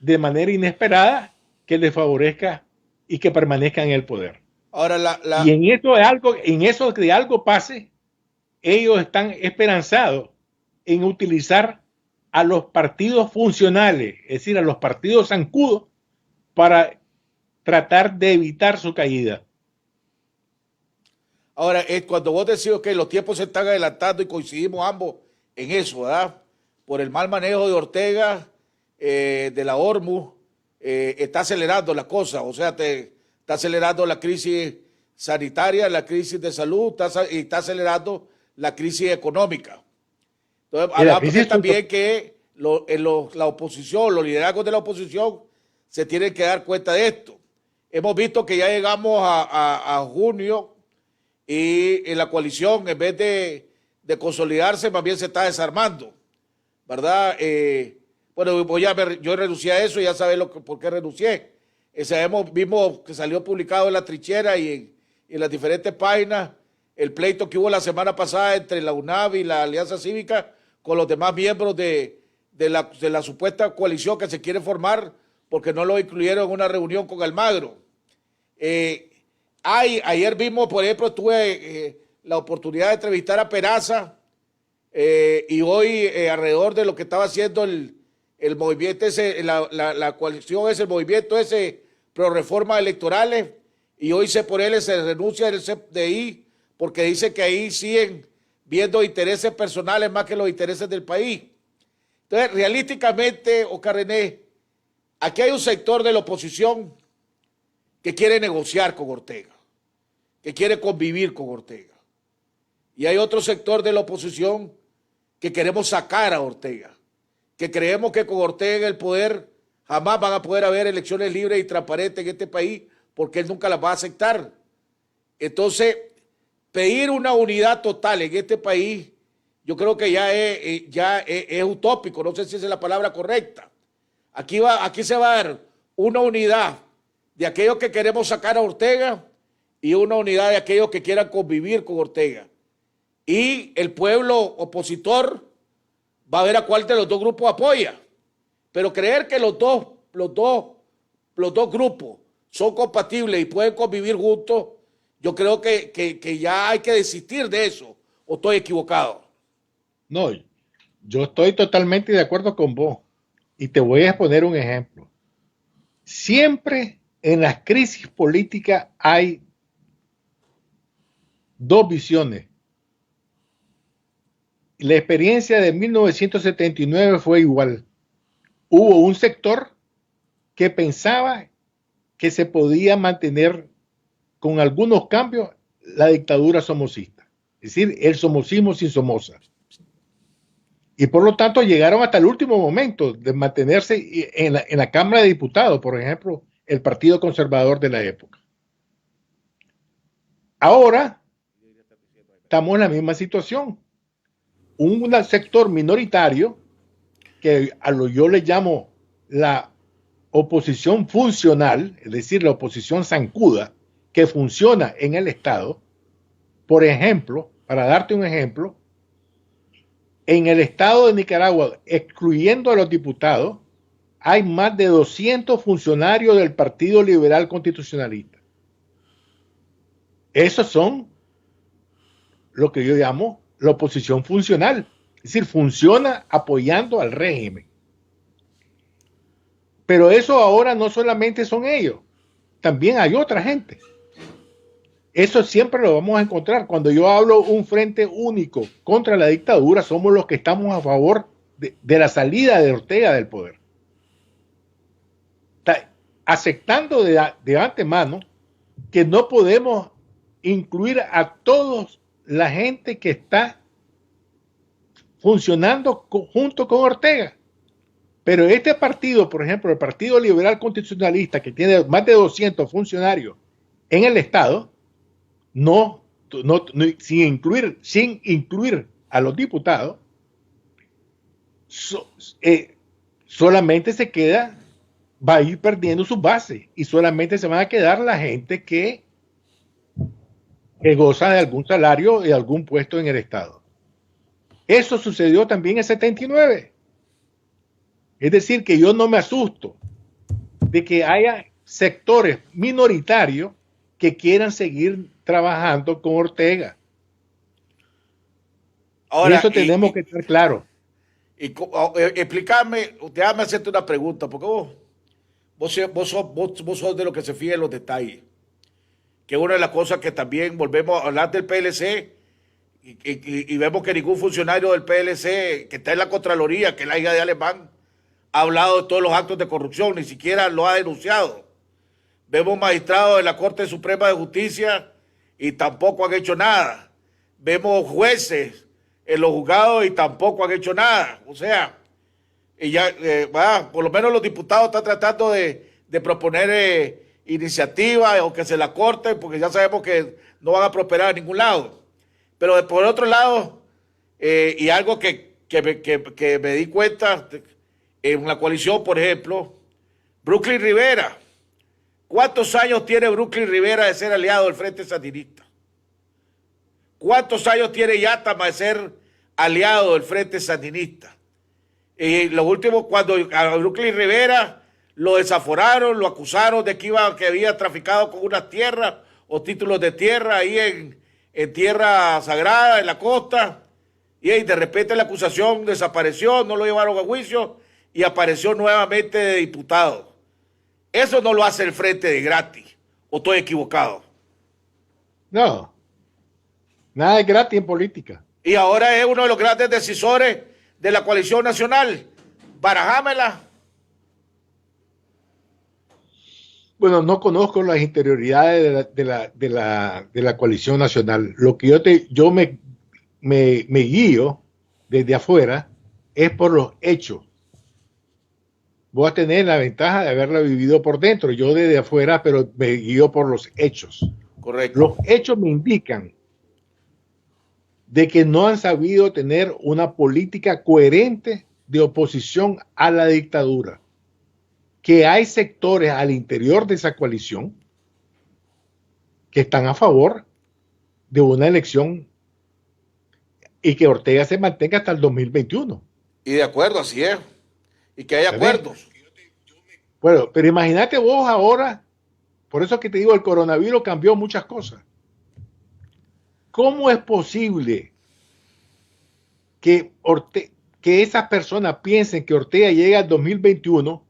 de manera inesperada que les favorezca y que permanezcan en el poder. Ahora Y en eso de algo pase, ellos están esperanzados en utilizar a los partidos funcionales, es decir, a los partidos zancudos, para tratar de evitar su caída. Ahora, cuando vos decís que los tiempos se están adelantando y coincidimos ambos en eso, ¿verdad? Por el mal manejo de Ortega, de la Hormuz, está acelerando las cosas, o sea, está acelerando la crisis sanitaria, la crisis de salud, y está acelerando la crisis económica. Entonces, hablamos también que la oposición, los liderazgos de la oposición se tienen que dar cuenta de esto. Hemos visto que ya llegamos a junio y en la coalición, en vez de consolidarse, más bien se está desarmando, ¿verdad? Bueno, yo renuncié a eso y ya sabes por qué renuncié. Vimos que salió publicado en La Trinchera y en las diferentes páginas el pleito que hubo la semana pasada entre la UNAV y la Alianza Cívica con los demás miembros de la supuesta coalición que se quiere formar porque no lo incluyeron en una reunión con Almagro. Ayer vimos, por ejemplo, tuve la oportunidad de entrevistar a Peraza y hoy alrededor de lo que estaba haciendo el movimiento ese, la coalición ese, el movimiento ese pro reformas electorales, y hoy por él se renuncia del CDI porque dice que ahí siguen viendo intereses personales más que los intereses del país. Entonces, realísticamente, Oscar René, aquí hay un sector de la oposición que quiere negociar con Ortega, que quiere convivir con Ortega. Y hay otro sector de la oposición que queremos sacar a Ortega, que creemos que con Ortega el poder jamás van a poder haber elecciones libres y transparentes en este país porque él nunca las va a aceptar. Entonces, pedir una unidad total en este país, yo creo que ya es utópico, no sé si esa es la palabra correcta. Aquí se va a dar una unidad de aquellos que queremos sacar a Ortega y una unidad de aquellos que quieran convivir con Ortega. Y el pueblo opositor va a ver a cuál de los dos grupos apoya. Pero creer que los dos grupos son compatibles y pueden convivir juntos, Yo creo que ya hay que desistir de eso, o estoy equivocado. No, yo estoy totalmente de acuerdo con vos y te voy a exponer un ejemplo. Siempre en las crisis políticas hay dos visiones. La experiencia de 1979 fue igual. Hubo un sector que pensaba que se podía mantener con algunos cambios la dictadura somocista, es decir, el somocismo sin Somoza. Y por lo tanto llegaron hasta el último momento de mantenerse en la Cámara de Diputados, por ejemplo, el Partido Conservador de la época. Ahora estamos en la misma situación. Un sector minoritario, que yo le llamo la oposición funcional, es decir, la oposición zancuda, que funciona en el Estado. Por ejemplo, para darte un ejemplo, en el Estado de Nicaragua, excluyendo a los diputados, hay más de 200 funcionarios del Partido Liberal Constitucionalista. Esos son lo que yo llamo la oposición funcional, es decir, funciona apoyando al régimen. Pero eso ahora no solamente son ellos, también hay otra gente. Eso siempre lo vamos a encontrar. Cuando yo hablo un frente único contra la dictadura, somos los que estamos a favor de la salida de Ortega del poder. Aceptando de antemano que no podemos incluir a todos la gente que está funcionando junto con Ortega. Pero este partido, por ejemplo, el Partido Liberal Constitucionalista, que tiene más de 200 funcionarios en el Estado, sin incluir a los diputados, solamente va a ir perdiendo su base y solamente se van a quedar la gente que goza de algún salario y algún puesto en el Estado. Eso sucedió también en 79. Es decir, que yo no me asusto de que haya sectores minoritarios que quieran seguir trabajando con Ortega. Ahora, y eso tenemos que estar claro. Explícame, déjame hacerte una pregunta, porque vos sos de lo que se fija en los detalles. Que una de las cosas que también volvemos a hablar del PLC y vemos que ningún funcionario del PLC que está en la Contraloría, que es la hija de Alemán, ha hablado de todos los actos de corrupción, ni siquiera lo ha denunciado. Vemos magistrados de la Corte Suprema de Justicia y tampoco han hecho nada. Vemos jueces en los juzgados y tampoco han hecho nada. O sea, y ya, por lo menos los diputados están tratando de proponer iniciativas o que se la corten, porque ya sabemos que no van a prosperar a ningún lado. Pero por otro lado, y algo que me di cuenta en la coalición, por ejemplo, Brooklyn Rivera. ¿Cuántos años tiene Brooklyn Rivera de ser aliado del Frente Sandinista? ¿Cuántos años tiene Yatama de ser aliado del Frente Sandinista? Y lo último, cuando a Brooklyn Rivera lo desaforaron, lo acusaron de que había traficado con unas tierras o títulos de tierra ahí en tierra sagrada, en la costa, y de repente la acusación desapareció, no lo llevaron a juicio y apareció nuevamente de diputado. Eso no lo hace el Frente de gratis, ¿o estoy equivocado? No, nada es gratis en política. Y ahora es uno de los grandes decisores de la coalición nacional. Barajámela. Bueno, no conozco las interioridades de la coalición nacional. Lo que yo me guío desde afuera es por los hechos. Voy a tener la ventaja de haberla vivido por dentro, yo desde afuera, pero me guío por los hechos. Correcto. Los hechos me indican de que no han sabido tener una política coherente de oposición a la dictadura. Que hay sectores al interior de esa coalición que están a favor de una elección y que Ortega se mantenga hasta el 2021. Y de acuerdo, así es. Y que hay acuerdos. Bueno, pero imagínate vos ahora, por eso es que te digo, el coronavirus cambió muchas cosas. ¿cómo es posible que esas personas piensen que Ortega llega al 2021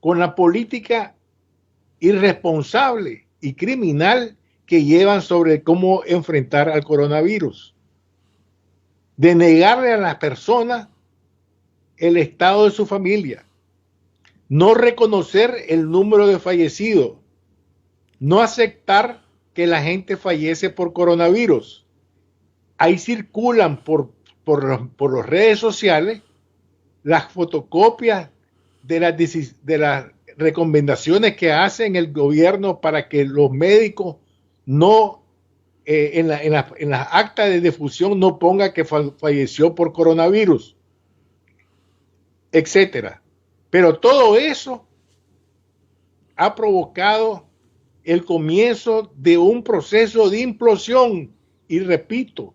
con la política irresponsable y criminal que llevan sobre cómo enfrentar al coronavirus? De negarle a las personas el estado de su familia, no reconocer el número de fallecidos, no aceptar que la gente fallece por coronavirus. Ahí circulan por las redes sociales las fotocopias de las recomendaciones que hacen el gobierno para que los médicos no, en las actas de difusión no ponga que falleció por coronavirus, etcétera. Pero todo eso ha provocado el comienzo de un proceso de implosión. Y repito,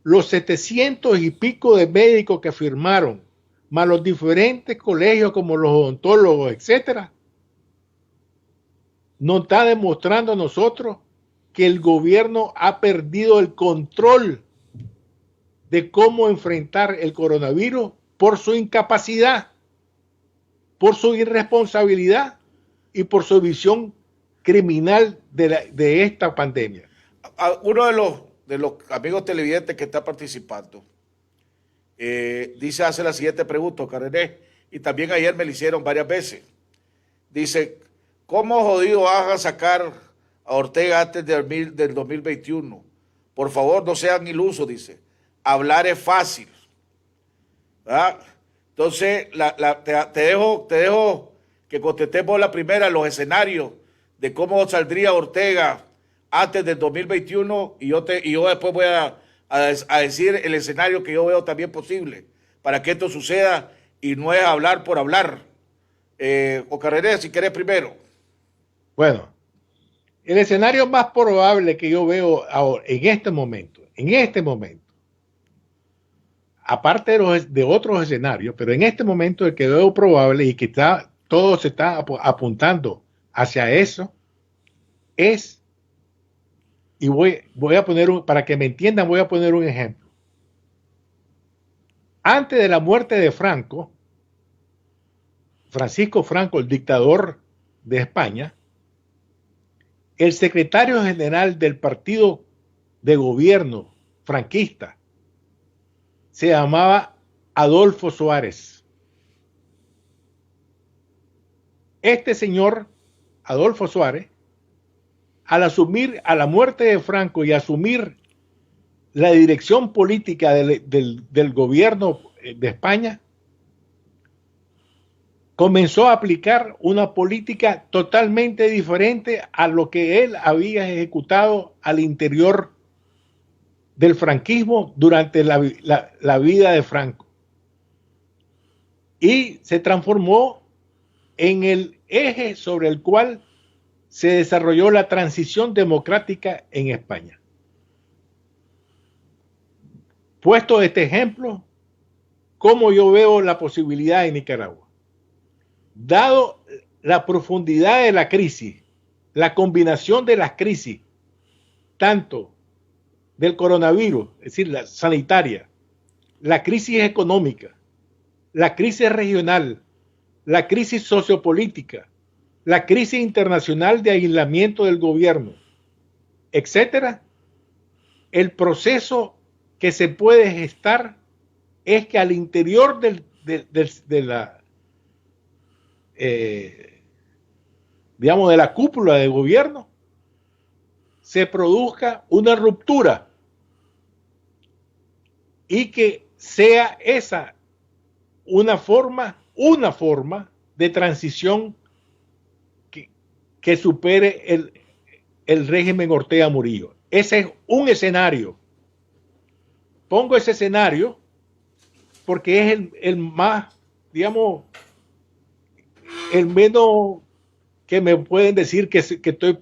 los 700 y pico de médicos que firmaron, más los diferentes colegios como los odontólogos, etcétera, nos está demostrando a nosotros que el gobierno ha perdido el control de cómo enfrentar el coronavirus por su incapacidad, por su irresponsabilidad y por su visión criminal de esta pandemia. Uno de los amigos televidentes que está participando hace la siguiente pregunta, Oscar René, y también ayer me la hicieron varias veces. Dice, ¿cómo jodido vas a sacar a Ortega antes del 2021? Por favor, no sean ilusos, dice. Hablar es fácil. ¿Verdad? Entonces, te dejo que contestemos la primera, los escenarios de cómo saldría Ortega antes del 2021 y yo después voy a decir el escenario que yo veo también posible para que esto suceda y no es hablar por hablar. Oscar René, si querés primero. Bueno, el escenario más probable que yo veo ahora, en este momento, aparte de otros escenarios, pero en este momento el que veo probable y que todo se está apuntando hacia eso, es, y voy a poner para que me entiendan, voy a poner un ejemplo. Antes de la muerte de Francisco Franco, el dictador de España, el secretario general del partido de gobierno franquista se llamaba Adolfo Suárez. Este señor, Adolfo Suárez, al asumir a la muerte de Franco y asumir la dirección política del gobierno de España, comenzó a aplicar una política totalmente diferente a lo que él había ejecutado al interior del franquismo durante la vida de Franco. Y se transformó en el eje sobre el cual se desarrolló la transición democrática en España. Puesto este ejemplo, ¿cómo yo veo la posibilidad en Nicaragua? Dado la profundidad de la crisis, la combinación de las crisis, tanto del coronavirus, es decir, la sanitaria, la crisis económica, la crisis regional, la crisis sociopolítica, la crisis internacional de aislamiento del gobierno, etcétera, el proceso que se puede gestar es que al interior de la cúpula de gobierno se produzca una ruptura y que sea esa una forma de transición que supere el régimen Ortega Murillo. Ese es un escenario. Pongo ese escenario porque es el más, digamos, el menos que me pueden decir que estoy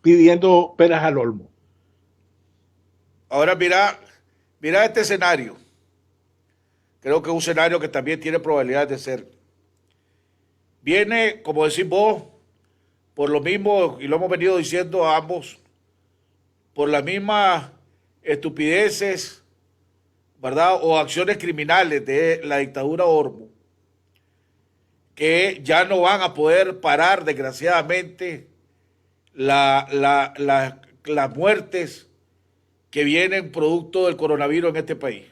pidiendo peras al olmo. Ahora mira este escenario. Creo que es un escenario que también tiene probabilidad de ser. Viene, como decís vos, por lo mismo, y lo hemos venido diciendo a ambos, por la misma estupideces, ¿verdad? O acciones criminales de la dictadura Ormo, que ya no van a poder parar, desgraciadamente, las muertes que vienen producto del coronavirus en este país.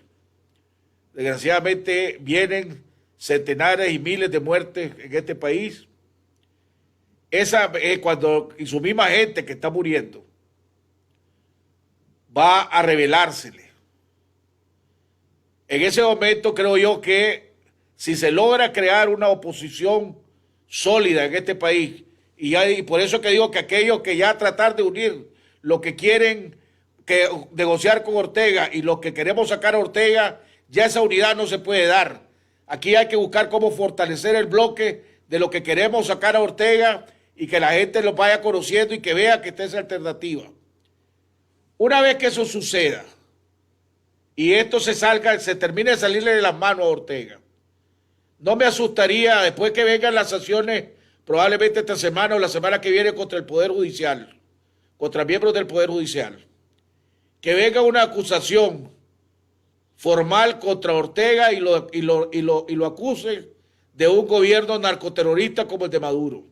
Desgraciadamente vienen centenares y miles de muertes en este país. Esa es cuando, y su misma gente que está muriendo, va a rebelársele. En ese momento creo yo que si se logra crear una oposición sólida en este país, y por eso que digo que aquellos que ya tratar de unir lo que quieren que negociar con Ortega y los que queremos sacar a Ortega, ya esa unidad no se puede dar. Aquí hay que buscar cómo fortalecer el bloque de lo que queremos sacar a Ortega y que la gente lo vaya conociendo y que vea que está esa alternativa. Una vez que eso suceda y esto se termine de salirle de las manos a Ortega, no me asustaría después que vengan las sanciones, probablemente esta semana o la semana que viene, contra el Poder Judicial, contra miembros del Poder Judicial, que venga una acusación formal contra Ortega y lo acuse de un gobierno narcoterrorista como el de Maduro.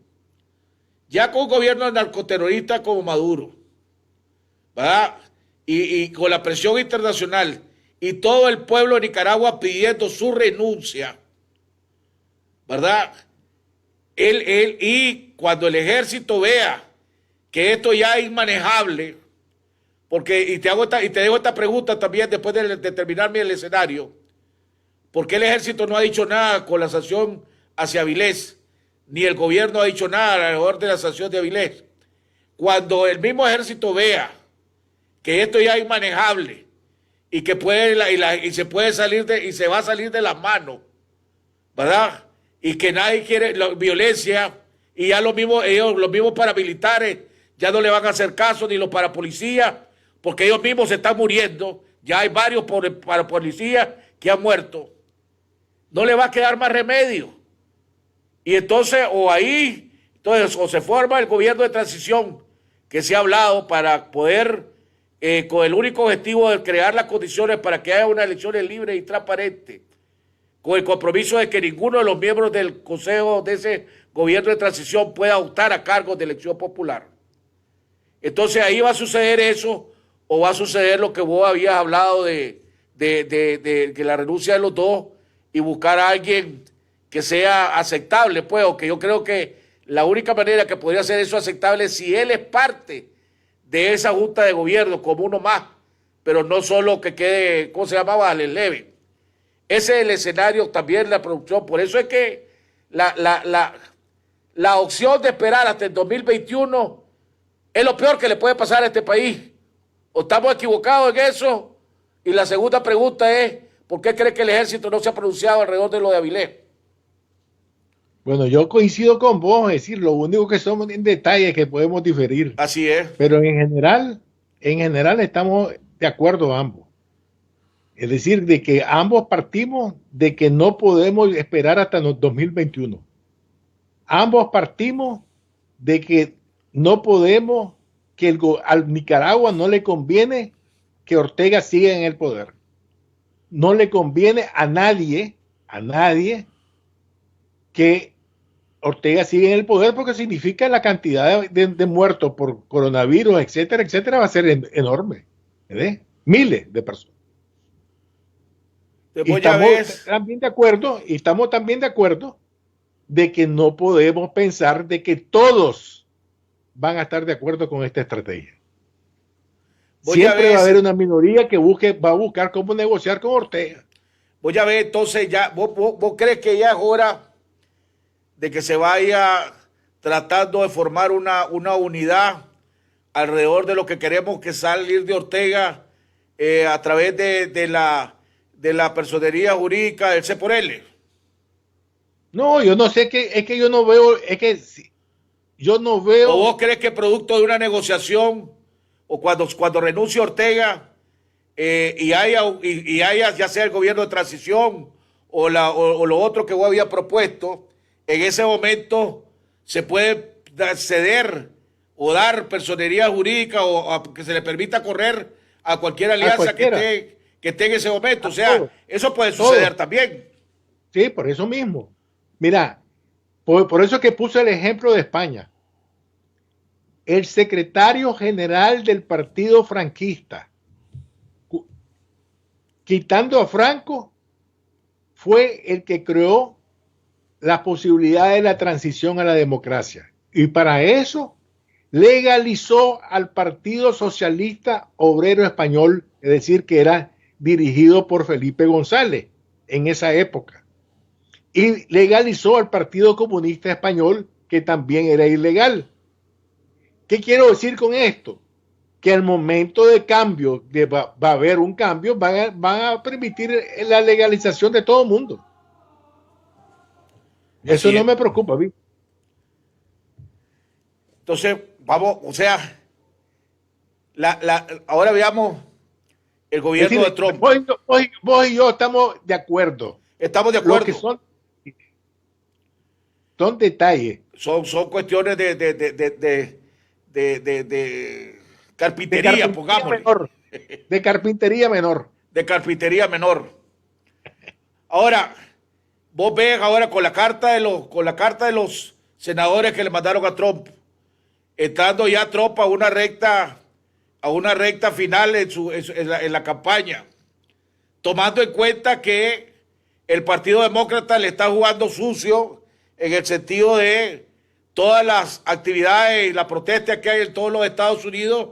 Ya con un gobierno narcoterrorista como Maduro, ¿verdad? Y con la presión internacional y todo el pueblo de Nicaragua pidiendo su renuncia, ¿verdad? Y cuando el ejército vea que esto ya es inmanejable, porque, y te dejo esta pregunta también después de terminarme el escenario, ¿por qué el ejército no ha dicho nada con la sanción hacia Avilés? Ni el gobierno ha dicho nada alrededor de la sanción de Avilés. Cuando el mismo ejército vea que esto ya es inmanejable y que y se puede salir y se va a salir de las manos, ¿verdad? Y que nadie quiere la violencia, y ya los mismos paramilitares ya no le van a hacer caso, ni los parapolicías, porque ellos mismos se están muriendo. Ya hay varios parapolicías que han muerto. No le va a quedar más remedio. Y entonces, o se forma el gobierno de transición que se ha hablado para poder, con el único objetivo de crear las condiciones para que haya unas elecciones libres y transparentes, con el compromiso de que ninguno de los miembros del consejo de ese gobierno de transición pueda optar a cargos de elección popular. Entonces ahí va a suceder eso, o va a suceder lo que vos habías hablado de que la renuncia de los dos y buscar a alguien que sea aceptable, pues, o que yo creo que la única manera que podría ser eso aceptable es si él es parte de esa junta de gobierno como uno más, pero no solo que quede, ¿cómo se llamaba? Al leve. Ese es el escenario también, la producción. Por eso es que la opción de esperar hasta el 2021 es lo peor que le puede pasar a este país. ¿O estamos equivocados en eso? Y la segunda pregunta es, ¿por qué cree que el ejército no se ha pronunciado alrededor de lo de Avilés? Bueno, yo coincido con vos, es decir, lo único que somos en detalles que podemos diferir. Así es. Pero en general estamos de acuerdo ambos. Es decir, de que ambos partimos de que no podemos esperar hasta el 2021. Ambos partimos de que no podemos, que al Nicaragua no le conviene que Ortega siga en el poder. No le conviene a nadie que Ortega siga en el poder, porque significa la cantidad de muertos por coronavirus, etcétera, etcétera, va a ser enorme. ¿Ves? Miles de personas. Y estamos también de acuerdo de que no podemos pensar de que todos van a estar de acuerdo con esta estrategia. Siempre va a haber una minoría que va a buscar cómo negociar con Ortega. Voy a ver, entonces, ya, ¿vos crees que ya es hora de que se vaya tratando de formar una unidad alrededor de lo que queremos que salir de Ortega a través de la personería jurídica del C por L? No, yo no sé, es que yo no veo, yo no veo. ¿O vos crees que producto de una negociación o cuando renuncie Ortega y haya ya sea el gobierno de transición o lo otro que vos había propuesto, en ese momento se puede ceder o dar personería jurídica o que se le permita correr a cualquier alianza cualquiera. que esté en ese momento. A O sea, todo. eso puede suceder Todo. también. Sí, por eso mismo. Mira, por eso que puse el ejemplo de España. El secretario general del partido franquista, quitando a Franco, fue el que creó la posibilidad de la transición a la democracia. Y para eso legalizó al Partido Socialista Obrero Español, es decir, que era dirigido por Felipe González en esa época. Y legalizó al Partido Comunista Español, que también era ilegal. ¿Qué quiero decir con esto? Que al momento de cambio, va a haber un cambio, van a permitir la legalización de todo el mundo. Eso no me preocupa, ¿vi? Entonces, vamos, o sea, ahora veamos el gobierno de Trump. Vos y yo estamos de acuerdo. Estamos de Lo acuerdo. que son detalles. Son cuestiones de carpintería, pongámosle. Menor, de carpintería menor. De carpintería menor. Ahora, vos ves ahora con la carta de los senadores que le mandaron a Trump, entrando ya Trump a una recta final en la campaña, tomando en cuenta que el Partido Demócrata le está jugando sucio en el sentido de todas las actividades y las protestas que hay en todos los Estados Unidos,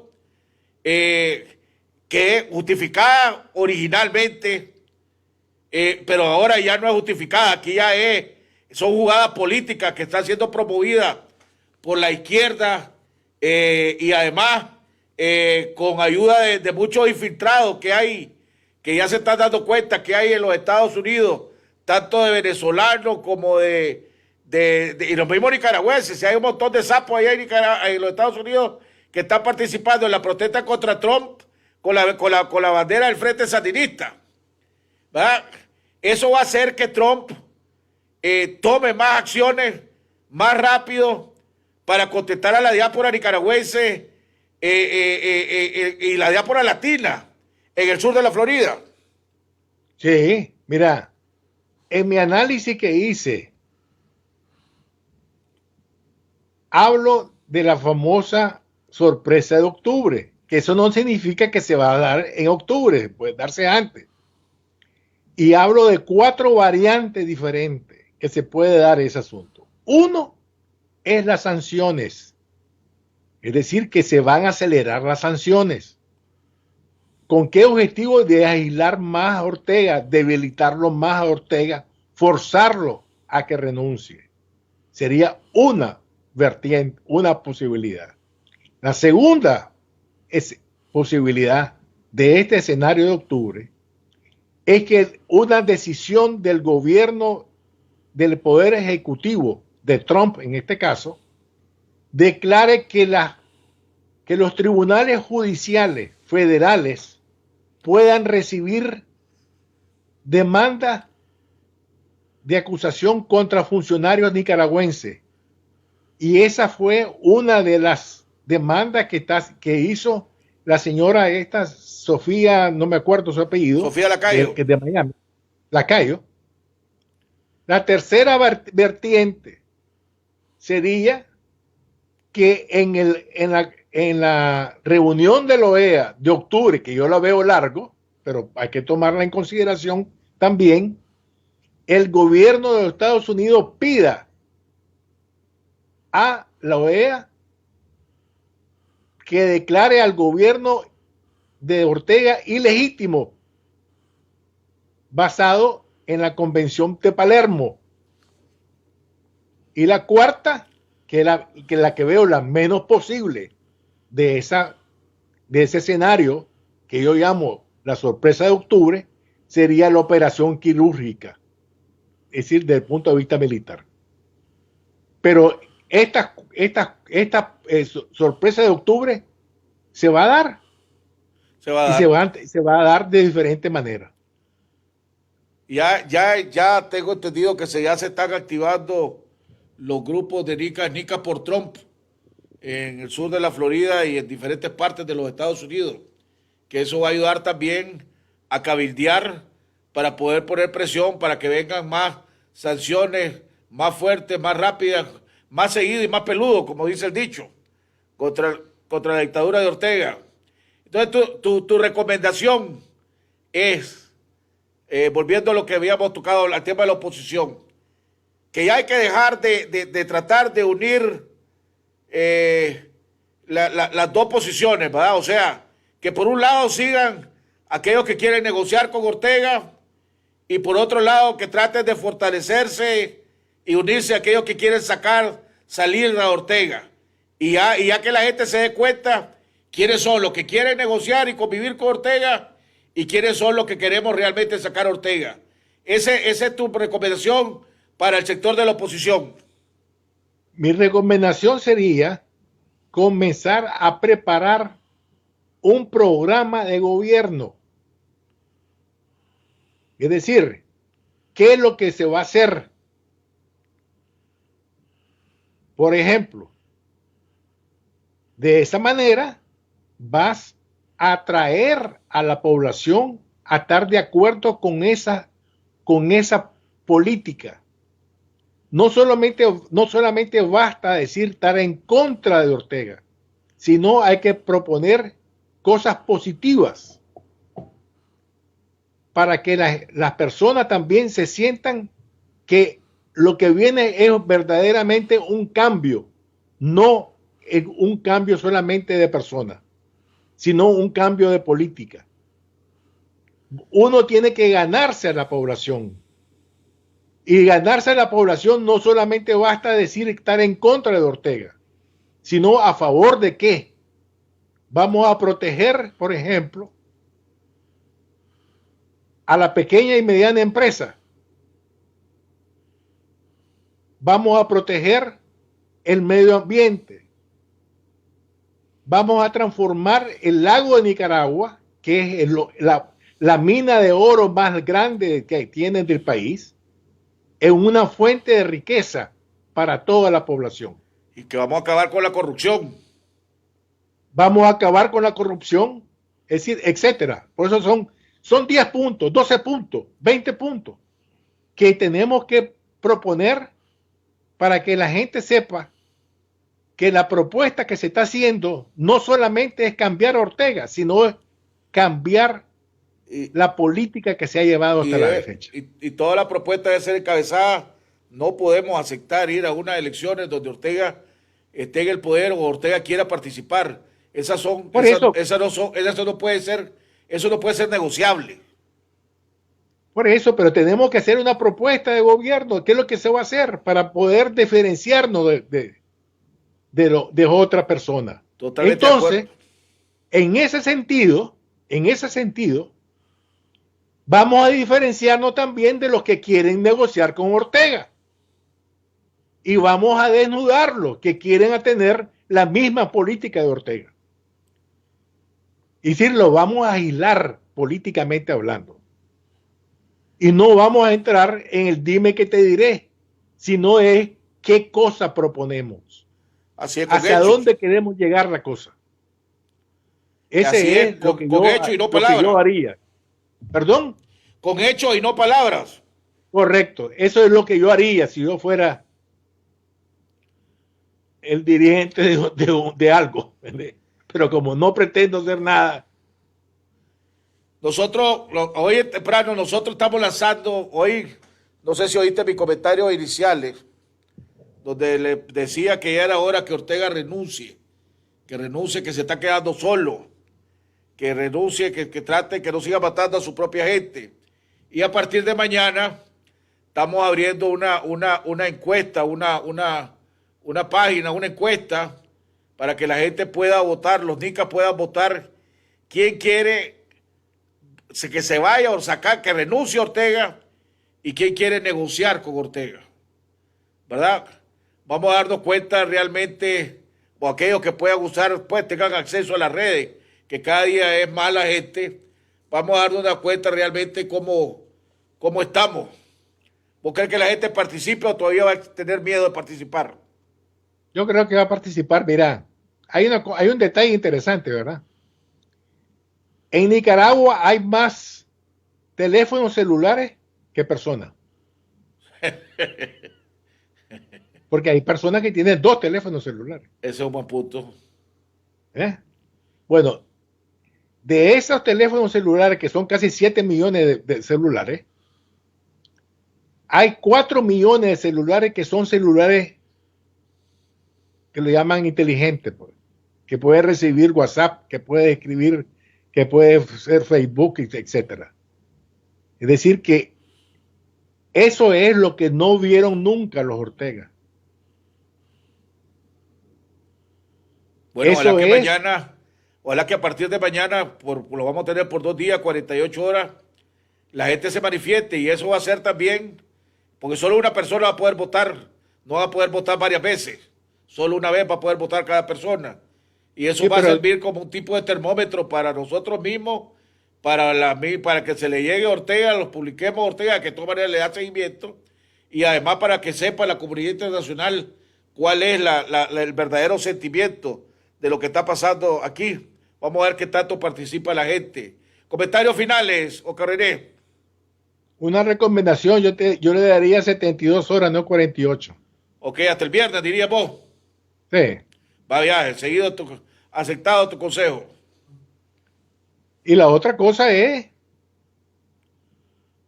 que justificada originalmente, pero ahora ya no es justificada, aquí ya son jugadas políticas que están siendo promovidas por la izquierda y además con ayuda de muchos infiltrados que hay, que ya se están dando cuenta que hay en los Estados Unidos, tanto de venezolanos como y los mismos nicaragüenses. Si hay un montón de sapos allá en los Estados Unidos que están participando en la protesta contra Trump con la bandera del Frente Sandinista, ¿verdad? Eso va a hacer que Trump tome más acciones más rápido para contestar a la diáspora nicaragüense y la diáspora latina en el sur de la Florida. Sí, mira, en mi análisis que hice, hablo de la famosa sorpresa de octubre, que eso no significa que se va a dar en octubre, puede darse antes. Y hablo de 4 variantes diferentes que se puede dar ese asunto. Uno es las sanciones, es decir, que se van a acelerar las sanciones. ¿Con qué objetivo? De aislar más a Ortega, debilitarlo más a Ortega, forzarlo a que renuncie. Sería una vertiente, una posibilidad. La segunda posibilidad de este escenario de octubre es que una decisión del gobierno, del poder ejecutivo de Trump en este caso, declare que los tribunales judiciales federales puedan recibir demandas de acusación contra funcionarios nicaragüenses. Y esa fue una de las demandas que hizo la señora esta, Sofía, no me acuerdo su apellido. Sofía Lacayo. De Miami. Lacayo. La tercera vertiente sería que en la reunión de la OEA de octubre, que yo la veo largo, pero hay que tomarla en consideración también, el gobierno de los Estados Unidos pida a la OEA que declare al gobierno de Ortega ilegítimo, basado en la Convención de Palermo. Y la cuarta, que la que veo la menos posible de ese escenario, que yo llamo la sorpresa de octubre, sería la operación quirúrgica, es decir, desde el punto de vista militar. Pero esta sorpresa de octubre se va a dar. Se va a dar. Y se va a dar de diferente manera. Ya tengo entendido que ya se están activando los grupos de Nica por Trump en el sur de la Florida y en diferentes partes de los Estados Unidos. que eso va a ayudar también a cabildear para poder poner presión para que vengan más sanciones, más fuertes, más rápidas, más seguidas y más peludo, como dice el dicho, contra la dictadura de Ortega. Entonces tu recomendación es, volviendo a lo que habíamos tocado, al tema de la oposición, que ya hay que dejar de tratar de unir las dos posiciones, ¿verdad? O sea, que por un lado sigan aquellos que quieren negociar con Ortega y por otro lado que traten de fortalecerse y unirse a aquellos que quieren salir a Ortega. Y ya que la gente se dé cuenta quiénes son los que quieren negociar y convivir con Ortega y quiénes son los que queremos realmente sacar a Ortega. Esa es tu recomendación para el sector de la oposición. Mi recomendación sería comenzar a preparar un programa de gobierno. Es decir, ¿qué es lo que se va a hacer? Por ejemplo, de esa manera vas a atraer a la población a estar de acuerdo con esa política. No solamente basta decir estar en contra de Ortega, sino hay que proponer cosas positivas para que las personas también se sientan que lo que viene es verdaderamente un cambio, no un cambio solamente de personas, sino un cambio de política. Uno tiene que ganarse a la población. Y ganarse a la población no solamente basta decir estar en contra de Ortega, sino a favor de qué. Vamos a proteger, por ejemplo, a la pequeña y mediana empresa. Vamos a proteger el medio ambiente. Vamos a transformar el lago de Nicaragua, que es la mina de oro más grande que tiene del país, en una fuente de riqueza para toda la población. Y que vamos a acabar con la corrupción. Vamos a acabar con la corrupción, es decir, etcétera. Por eso son 10 puntos, 12 puntos, 20 puntos que tenemos que proponer para que la gente sepa que la propuesta que se está haciendo no solamente es cambiar a Ortega, sino es cambiar la política que se ha llevado hasta la fecha. Y toda la propuesta debe ser encabezada. No podemos aceptar ir a unas elecciones donde Ortega esté en el poder o Ortega quiera participar. Eso no puede ser negociable. Por eso, pero tenemos que hacer una propuesta de gobierno. ¿Qué es lo que se va a hacer para poder diferenciarnos de otra persona? Totalmente. Entonces, en ese sentido, vamos a diferenciarnos también de los que quieren negociar con Ortega. Y vamos a desnudarlos que quieren tener la misma política de Ortega. Y decir, lo vamos a aislar políticamente hablando. Y no vamos a entrar en el dime que te diré, sino es qué cosa proponemos. Así es, hacia dónde queremos llegar la cosa. Ese es lo que yo haría. ¿Perdón? Con hechos y no palabras. Correcto. Eso es lo que yo haría si yo fuera el dirigente de algo. Pero como no pretendo hacer nada. Nosotros, hoy temprano, nosotros estamos lanzando, hoy, no sé si oíste mis comentarios iniciales, donde le decía que ya era hora que Ortega renuncie, que se está quedando solo, que renuncie, que trate, que no siga matando a su propia gente. Y a partir de mañana estamos abriendo una encuesta, una página, una encuesta, para que la gente pueda votar, los nicas puedan votar quién quiere que se vaya o sacar, que renuncie a Ortega y quién quiere negociar con Ortega, ¿verdad? Vamos a darnos cuenta realmente, o aquellos que puedan usar, pues tengan acceso a las redes, que cada día es más la gente, vamos a darnos una cuenta realmente cómo estamos. ¿Vos crees que la gente participe o todavía va a tener miedo de participar? Yo creo que va a participar. Mira, hay un detalle interesante, ¿verdad? En Nicaragua hay más teléfonos celulares que personas. Porque hay personas que tienen 2 teléfonos celulares. Ese es un buen punto. Bueno, de esos teléfonos celulares, que son casi 7 millones de celulares, hay 4 millones de celulares que son celulares que le llaman inteligentes, pues, que puede recibir WhatsApp, que puede escribir, que puede ser Facebook, etcétera. Es decir, que eso es lo que no vieron nunca los Ortega. Bueno, Eso ojalá que es. mañana, ojalá que a partir de mañana, lo vamos a tener por 2 días, 48 horas, la gente se manifieste, y eso va a ser también, porque solo una persona va a poder votar, no va a poder votar varias veces, solo una vez va a poder votar cada persona. Y eso Sí, va a pero- servir como un tipo de termómetro para nosotros mismos, para que se le llegue a Ortega, los publiquemos a Ortega, que de todas maneras le da seguimiento, y además para que sepa la comunidad internacional cuál es el verdadero sentimiento de lo que está pasando aquí. Vamos a ver qué tanto participa la gente. Comentarios finales, Ocarrené. Una recomendación, yo le daría 72 horas, no 48. Ok, hasta el viernes, diría vos. Sí. Va viaje, aceptado tu consejo. Y la otra cosa es,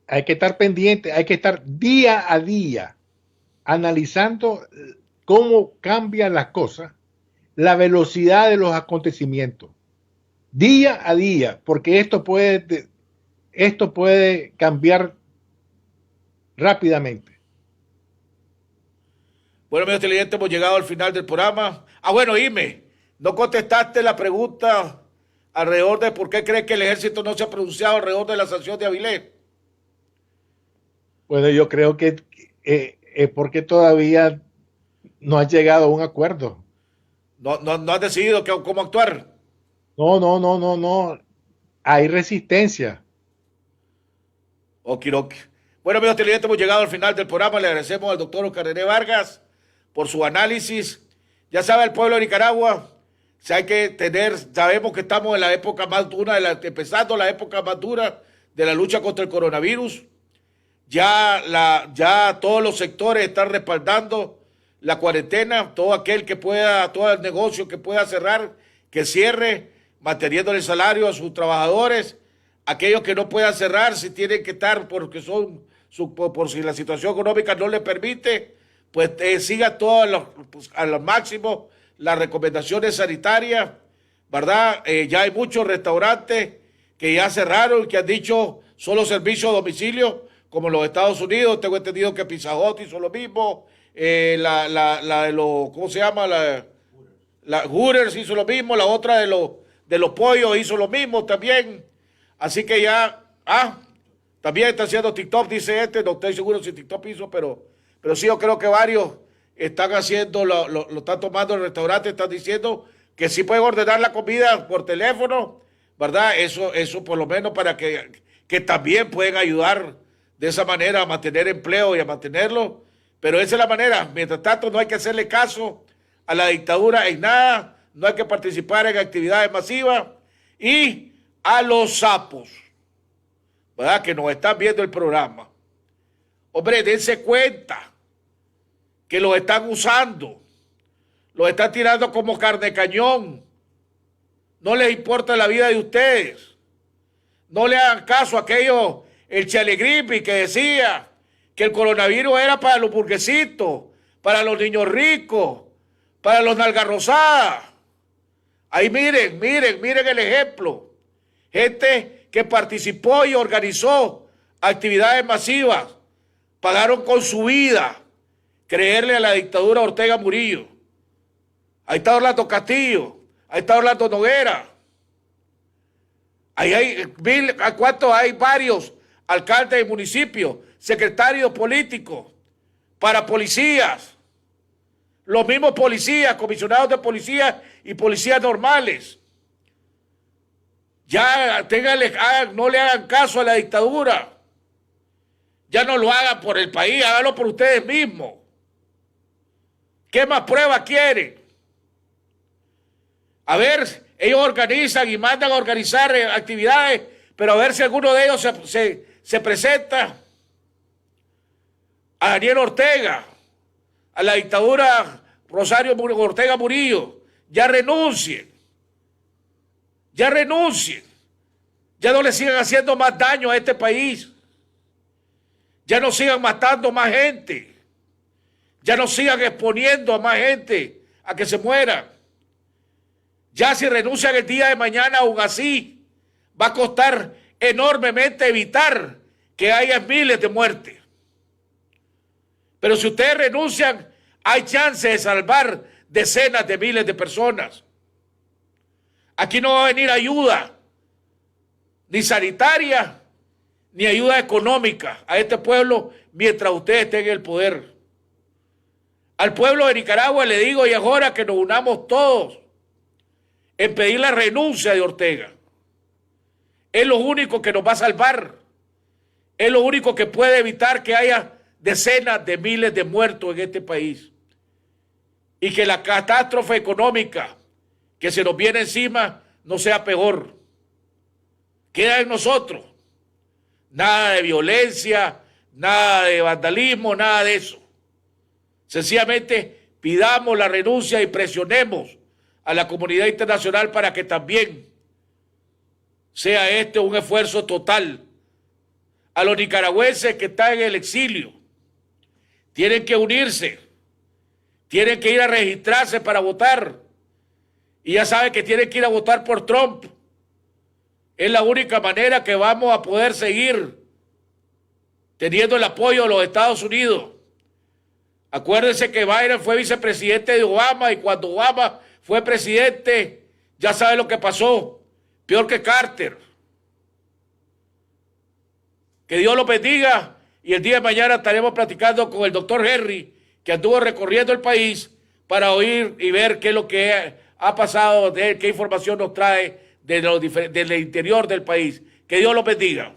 hay que estar pendiente, hay que estar día a día analizando cómo cambian las cosas, la velocidad de los acontecimientos, día a día, porque esto puede cambiar rápidamente. Bueno, amigos televidentes, hemos llegado al final del programa. Ah, bueno, Ime, no contestaste la pregunta alrededor de por qué crees que el ejército no se ha pronunciado alrededor de la sanción de Avilés. Bueno, yo creo que porque todavía no ha llegado a un acuerdo. No has decidido cómo actuar. No. Hay resistencia. Okiroki. Bueno, amigos televidentes, hemos llegado al final del programa. Le agradecemos al doctor Ocarrené Vargas por su análisis. Ya sabe el pueblo de Nicaragua, si hay que sabemos que estamos en la época más dura, empezando la época más dura de la lucha contra el coronavirus. Ya todos los sectores están respaldando la cuarentena. Todo aquel que pueda, todo el negocio que pueda cerrar, que cierre, manteniendo el salario a sus trabajadores. Aquellos que no puedan cerrar, si tienen que estar porque por si la situación económica no le permite, pues siga a lo máximo las recomendaciones sanitarias, ¿verdad? Ya hay muchos restaurantes que ya cerraron, que han dicho solo servicio a domicilio, como en los Estados Unidos. Tengo entendido que Pizza Hut hizo lo mismo, la de los, ¿cómo se llama? La Hooters hizo lo mismo, la otra de los pollos hizo lo mismo también. Así que ya, también está haciendo TikTok, dice no estoy seguro si TikTok hizo, pero sí, yo creo que varios están haciendo, lo están tomando en el restaurante, están diciendo que sí pueden ordenar la comida por teléfono, ¿verdad? Eso por lo menos para que también pueden ayudar de esa manera a mantener empleo y a mantenerlo, pero esa es la manera. Mientras tanto, no hay que hacerle caso a la dictadura en nada, no hay que participar en actividades masivas, y a los sapos, ¿verdad?, que nos están viendo el programa. Hombre, dense cuenta que los están usando, los están tirando como carne de cañón. No les importa la vida de ustedes. No le hagan caso a aquellos, el Chalegripi, que decía que el coronavirus era para los burguesitos, para los niños ricos, para los nalgarrosadas. Ahí miren el ejemplo. Gente que participó y organizó actividades masivas, pagaron con su vida creerle a la dictadura Ortega Murillo. Ahí está Orlando Castillo, ahí está Orlando Noguera. Ahí ¿cuántos hay? Varios alcaldes de municipios, secretarios políticos, para policías, los mismos policías, comisionados de policía y policías normales. Ya no le hagan caso a la dictadura. Ya no lo hagan por el país, háganlo por ustedes mismos. ¿Qué más pruebas quieren? A ver, ellos organizan y mandan a organizar actividades, pero a ver si alguno de ellos se presenta a Daniel Ortega, a la dictadura Rosario Ortega Murillo. Ya renuncien, ya renuncien, ya no le sigan haciendo más daño a este país, ya no sigan matando más gente, ya no sigan exponiendo a más gente a que se muera. Ya si renuncian el día de mañana, aún así, va a costar enormemente evitar que haya miles de muertes. Pero si ustedes renuncian, hay chance de salvar decenas de miles de personas. Aquí no va a venir ayuda, ni sanitaria, ni ayuda económica a este pueblo mientras ustedes estén en el poder. Al pueblo de Nicaragua le digo, y es hora que nos unamos todos en pedir la renuncia de Ortega. Es lo único que nos va a salvar. Es lo único que puede evitar que haya decenas de miles de muertos en este país. Y que la catástrofe económica que se nos viene encima no sea peor. Queda en nosotros. Nada de violencia, nada de vandalismo, nada de eso. Sencillamente pidamos la renuncia y presionemos a la comunidad internacional para que también sea este un esfuerzo total. A los nicaragüenses que están en el exilio, tienen que unirse, tienen que ir a registrarse para votar. Y ya saben que tienen que ir a votar por Trump. Es la única manera que vamos a poder seguir teniendo el apoyo de los Estados Unidos. Acuérdense que Biden fue vicepresidente de Obama y cuando Obama fue presidente, ya sabe lo que pasó, peor que Carter. Que Dios los bendiga y el día de mañana estaremos platicando con el doctor Henry, que anduvo recorriendo el país para oír y ver qué es lo que ha pasado, qué información nos trae del interior del país. Que Dios los bendiga.